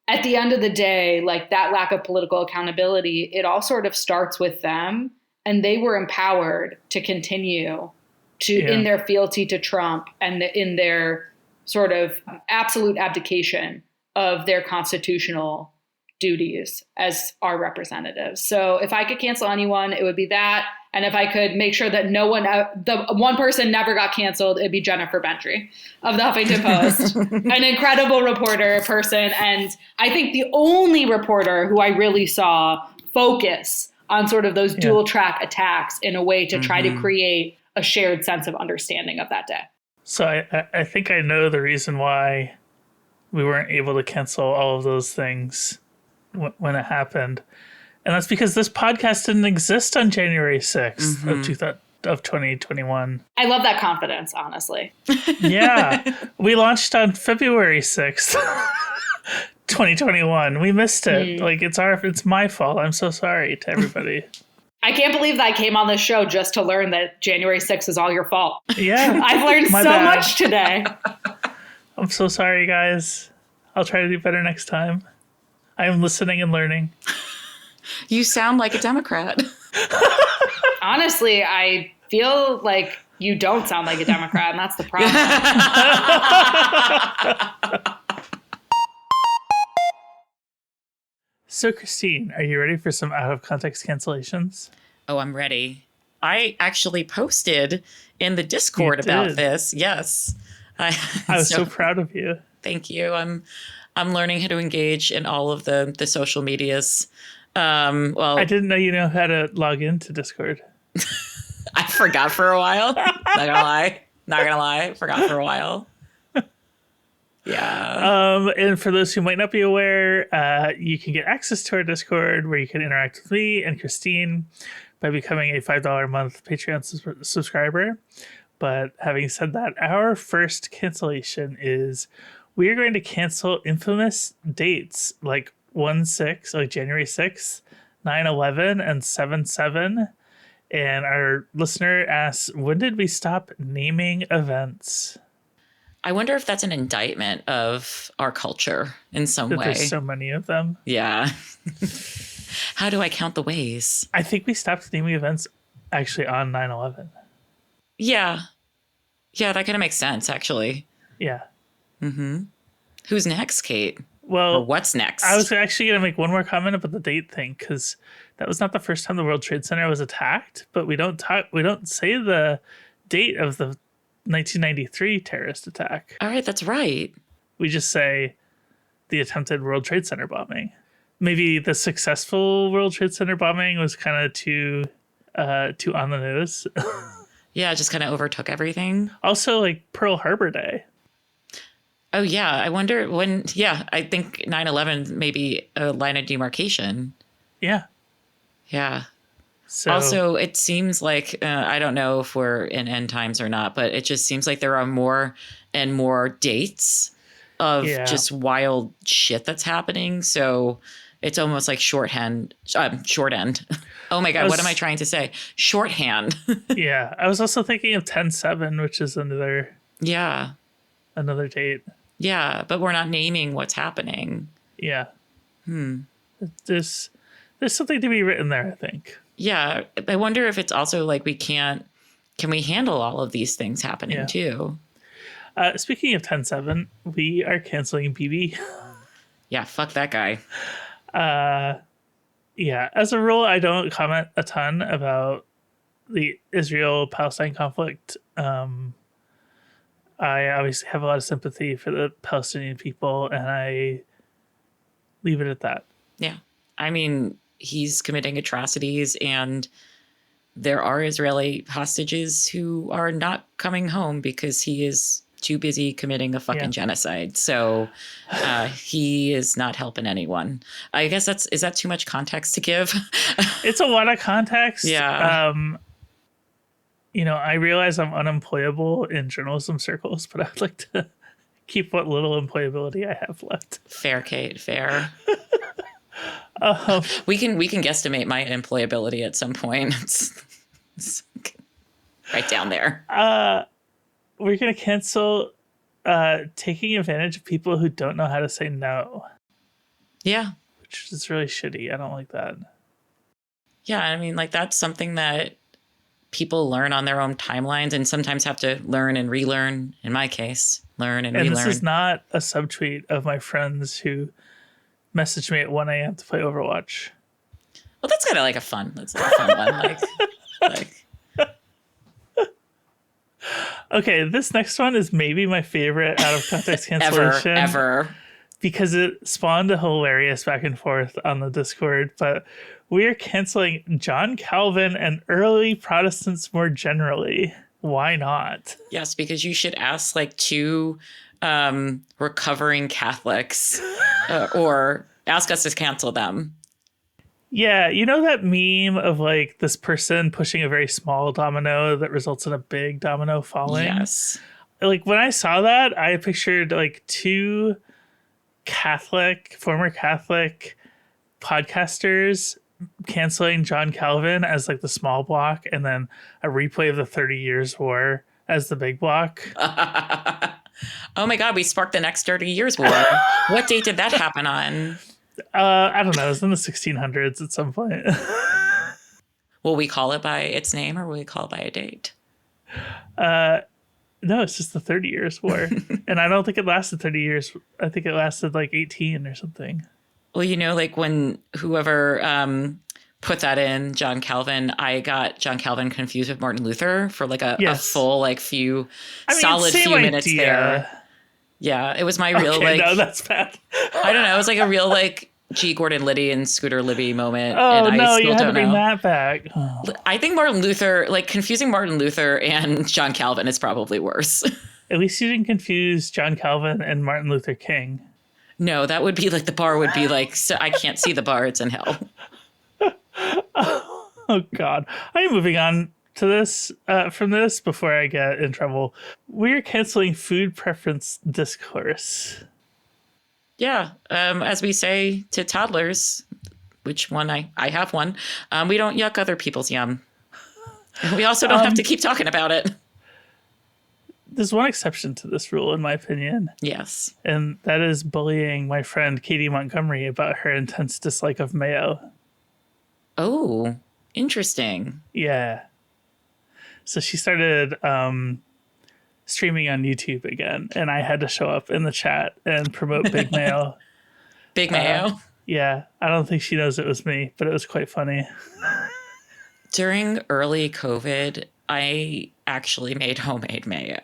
Speaker 3: at the end of the day, like that lack of political accountability, it all sort of starts with them, and they were empowered to continue in their fealty to Trump and in their sort of absolute abdication of their constitutional duties as our representatives. So if I could cancel anyone, it would be that. And if I could make sure that the one person never got canceled, it'd be Jennifer Bentry of the Huffington Post, an incredible reporter person. And I think the only reporter who I really saw focus on sort of those dual track attacks in a way to try to create a shared sense of understanding of that day.
Speaker 2: So I think I know the reason why we weren't able to cancel all of those things when it happened. And that's because this podcast didn't exist on January 6th of 2021.
Speaker 3: I love that confidence, honestly.
Speaker 2: Yeah. We launched on February 6th, 2021. We missed it. Like it's my fault. I'm so sorry to everybody.
Speaker 3: I can't believe that I came on this show just to learn that January 6th is all your fault.
Speaker 2: Yeah.
Speaker 3: I've learned so much today.
Speaker 2: I'm so sorry, guys. I'll try to do better next time. I am listening and learning.
Speaker 1: You sound like a Democrat.
Speaker 3: Honestly, I feel like you don't sound like a Democrat, and that's the problem.
Speaker 2: So, Christine, are you ready for some out-of-context cancellations?
Speaker 1: Oh, I'm ready. I actually posted in the Discord about this. Yes.
Speaker 2: I was so proud of you.
Speaker 1: Thank you. I'm learning how to engage in all of the social medias. Well,
Speaker 2: I didn't know you know how to log into Discord.
Speaker 1: I forgot for a while. Not gonna lie. Forgot for a while. Yeah.
Speaker 2: And for those who might not be aware, you can get access to our Discord where you can interact with me and Christine by becoming a $5 a month Patreon subscriber. But having said that, our first cancellation is we are going to cancel infamous dates like 1/6, like January 6th, 9/11, and 7/7. And our listener asks, when did we stop naming events?
Speaker 1: I wonder if that's an indictment of our culture in some way.
Speaker 2: There's so many of them.
Speaker 1: Yeah. How do I count the ways?
Speaker 2: I think we stopped naming events actually on 9/11.
Speaker 1: Yeah. Yeah, that kind of makes sense, actually.
Speaker 2: Yeah.
Speaker 1: Mm-hmm. Who's next, Kate?
Speaker 2: Well,
Speaker 1: or what's next?
Speaker 2: I was actually going to make one more comment about the date thing, because that was not the first time the World Trade Center was attacked, but we don't say the date of the 1993 terrorist attack.
Speaker 1: All right, that's right.
Speaker 2: We just say the attempted World Trade Center bombing. Maybe the successful World Trade Center bombing was kind of too on the nose.
Speaker 1: Yeah, it just kind of overtook everything.
Speaker 2: Also, like Pearl Harbor Day.
Speaker 1: Oh, yeah. I wonder when. Yeah, I think 9/11 may be a line of demarcation.
Speaker 2: Yeah.
Speaker 1: Yeah.
Speaker 2: So
Speaker 1: Also, it seems like I don't know if we're in end times or not, but it just seems like there are more and more dates of
Speaker 2: yeah.
Speaker 1: just wild shit that's happening. So it's almost like short end. Oh my God, what am I trying to say? Shorthand.
Speaker 2: Yeah. I was also thinking of 10/7, which is another
Speaker 1: Yeah.
Speaker 2: date.
Speaker 1: Yeah. But we're not naming what's happening.
Speaker 2: Yeah. There's something to be written there, I think.
Speaker 1: Yeah. I wonder if it's also like can we handle all of these things happening too?
Speaker 2: Speaking of 10/7, we are canceling BB.
Speaker 1: Yeah. Fuck that guy.
Speaker 2: Yeah. As a rule, I don't comment a ton about the Israel-Palestine conflict. I obviously have a lot of sympathy for the Palestinian people, and I leave it at that.
Speaker 1: Yeah. I mean, he's committing atrocities, and there are Israeli hostages who are not coming home because he is too busy committing a fucking genocide. So he is not helping anyone. I guess is that too much context to give?
Speaker 2: It's a lot of context.
Speaker 1: Yeah.
Speaker 2: I realize I'm unemployable in journalism circles, but I'd like to keep what little employability I have left.
Speaker 1: Fair, Kate. Fair. We can guesstimate my employability at some point. It's right down there.
Speaker 2: We're gonna cancel taking advantage of people who don't know how to say no.
Speaker 1: Yeah.
Speaker 2: Which is really shitty. I don't like that.
Speaker 1: Yeah, I mean, like that's something that people learn on their own timelines and sometimes have to learn and relearn. In my case, learn and relearn.
Speaker 2: And this is not a subtweet of my friends who messaged me at 1 a.m. to play Overwatch.
Speaker 1: Well, that's kind of like a fun one. Like.
Speaker 2: Okay, this next one is maybe my favorite out of context cancellation.
Speaker 1: ever.
Speaker 2: Because it spawned a hilarious back and forth on the Discord. But we are canceling John Calvin and early Protestants more generally. Why not?
Speaker 1: Yes, because you should ask like two recovering Catholics or ask us to cancel them.
Speaker 2: Yeah, you know that meme of like this person pushing a very small domino that results in a big domino falling?
Speaker 1: Yes.
Speaker 2: Like when I saw that, I pictured like two former Catholic podcasters canceling John Calvin as like the small block and then a replay of the 30 Years' War as the big block.
Speaker 1: Oh my God, we sparked the next 30 Years' War. What date did that happen on?
Speaker 2: I don't know. It was in the 1600s at some point.
Speaker 1: Will we call it by its name or will we call it by a date?
Speaker 2: No, it's just the 30 Years' War. And I don't think it lasted 30 years. I think it lasted like 18 or something.
Speaker 1: Well, like when whoever put that in, John Calvin, I got John Calvin confused with Martin Luther for like a full like few minutes there. Yeah, it was my real
Speaker 2: no, that's bad.
Speaker 1: I don't know. It was like a real like G. Gordon Liddy and Scooter Libby moment.
Speaker 2: Oh,
Speaker 1: and
Speaker 2: no, you had to bring that back. Oh.
Speaker 1: I think Martin Luther, like confusing Martin Luther and John Calvin is probably worse.
Speaker 2: At least you didn't confuse John Calvin and Martin Luther King.
Speaker 1: No, that would be like the bar would be like, so I can't see the bar. It's in hell.
Speaker 2: Oh, God. I am moving on to this from this before I get in trouble. We're canceling food preference discourse.
Speaker 1: Yeah. As we say to toddlers, which one I have one, we don't yuck other people's yum. We also don't have to keep talking about it.
Speaker 2: There's one exception to this rule, in my opinion.
Speaker 1: Yes.
Speaker 2: And that is bullying my friend Katie Montgomery about her intense dislike of mayo.
Speaker 1: Oh, interesting.
Speaker 2: Yeah. So she started streaming on YouTube again, and I had to show up in the chat and promote Big Mayo.
Speaker 1: Big Mayo?
Speaker 2: Yeah. I don't think she knows it was me, but it was quite funny.
Speaker 1: During early COVID, I actually made homemade mayo.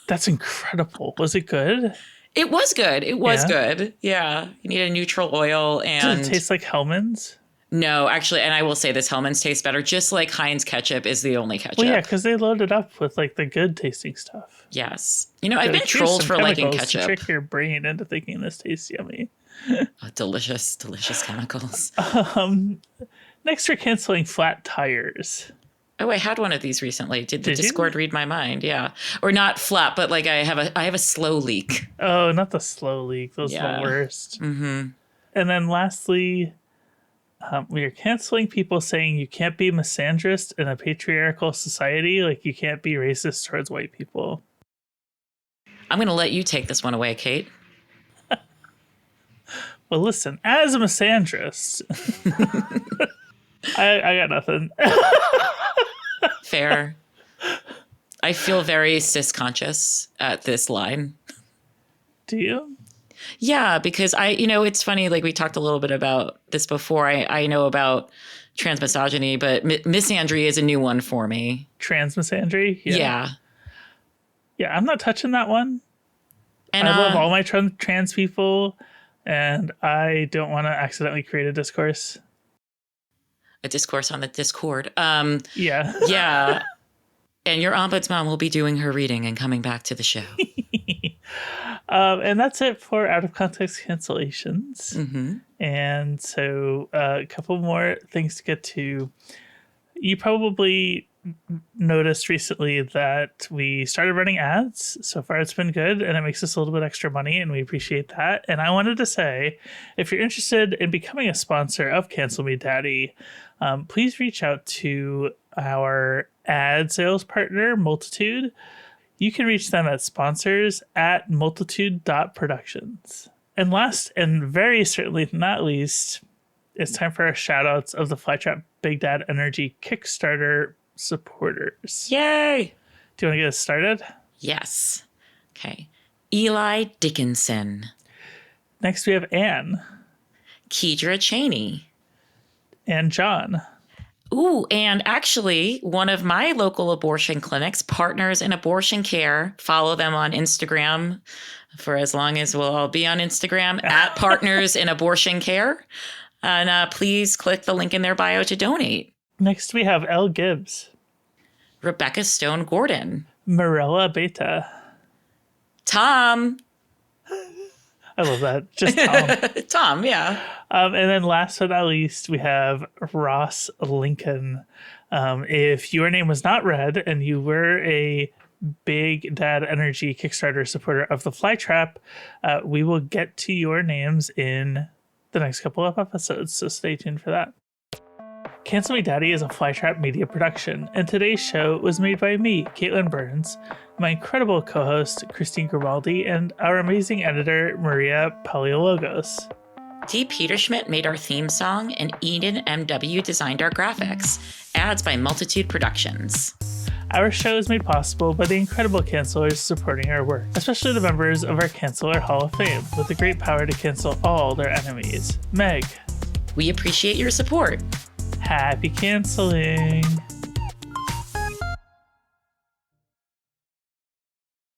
Speaker 2: That's incredible. Was it good?
Speaker 1: It was good. It was good. Yeah. You need a neutral oil and...
Speaker 2: Did it taste like Hellman's?
Speaker 1: No, actually, and I will say this, Hellman's tastes better. Just like Heinz ketchup is the only ketchup.
Speaker 2: Well, yeah, because they load it up with like the good tasting stuff.
Speaker 1: Yes. You know, I've
Speaker 2: Gotta
Speaker 1: been
Speaker 2: use
Speaker 1: trolled
Speaker 2: some
Speaker 1: for liking
Speaker 2: chemicals to
Speaker 1: ketchup.
Speaker 2: trick your brain into thinking this tastes yummy.
Speaker 1: Oh, delicious, delicious chemicals.
Speaker 2: Next, we're canceling flat tires.
Speaker 1: Oh, I had one of these recently. Did the
Speaker 2: Did you?
Speaker 1: Discord read my mind? Yeah. Or not flat, but like I have a slow leak.
Speaker 2: Oh, not the slow leak. Those are the worst.
Speaker 1: Mm-hmm.
Speaker 2: And then lastly, we are canceling people saying you can't be misandrist in a patriarchal society. Like you can't be racist towards white people.
Speaker 1: I'm going to let you take this one away, Kate.
Speaker 2: Well, listen, as a misandrist, I got nothing.
Speaker 1: Fair. I feel very cis-conscious at this line.
Speaker 2: Do you?
Speaker 1: Yeah, because it's funny, like we talked a little bit about this before. I know about trans misogyny, but misandry is a new one for me.
Speaker 2: Trans misandry?
Speaker 1: Yeah.
Speaker 2: Yeah, I'm not touching that one.
Speaker 1: And
Speaker 2: I love all my trans people, and I don't want to accidentally create a discourse.
Speaker 1: a discourse on the Discord.
Speaker 2: Yeah.
Speaker 1: Yeah. And your ombudsman will be doing her reading and coming back to the show.
Speaker 2: And that's it for out of context cancellations.
Speaker 1: Mm-hmm.
Speaker 2: And so a couple more things to get to. You probably noticed recently that we started running ads. So far it's been good, and it makes us a little bit extra money, and we appreciate that. And I wanted to say, if you're interested in becoming a sponsor of Cancel Me Daddy, please reach out to our ad sales partner, Multitude. You can reach them at sponsors@multitude.productions. And last and very certainly not least, it's time for our shout outs of the Flytrap Big Dad Energy Kickstarter supporters.
Speaker 1: Yay!
Speaker 2: Do you want to get us started?
Speaker 1: Yes. Okay. Eli Dickinson.
Speaker 2: Next, we have Anne.
Speaker 1: Kedra Cheney.
Speaker 2: And John.
Speaker 1: Ooh, and actually, one of my local abortion clinics, Partners in Abortion Care, follow them on Instagram for as long as we'll all be on Instagram, at Partners in Abortion Care. And please click the link in their bio to donate.
Speaker 2: Next, we have Elle Gibbs.
Speaker 1: Rebecca Stone Gordon.
Speaker 2: Mirella Beta.
Speaker 1: Tom.
Speaker 2: I love that. Just Tom.
Speaker 1: Tom, yeah.
Speaker 2: And then last but not least, we have Ross Lincoln. If your name was not read and you were a Big Dad Energy Kickstarter supporter of the Flytrap, we will get to your names in the next couple of episodes, so stay tuned for that. Cancel Me Daddy is a Flytrap media production, and today's show was made by me, Katelyn Burns, my incredible co-host, Christine Grimaldi, and our amazing editor, Maria Paleologos.
Speaker 1: T. Peter Schmidt made our theme song, and Eden M.W. designed our graphics. Ads by Multitude Productions.
Speaker 2: Our show is made possible by the incredible cancelers supporting our work, especially the members of our Canceler Hall of Fame, with the great power to cancel all their enemies. Meg.
Speaker 1: We appreciate your support.
Speaker 2: Happy canceling.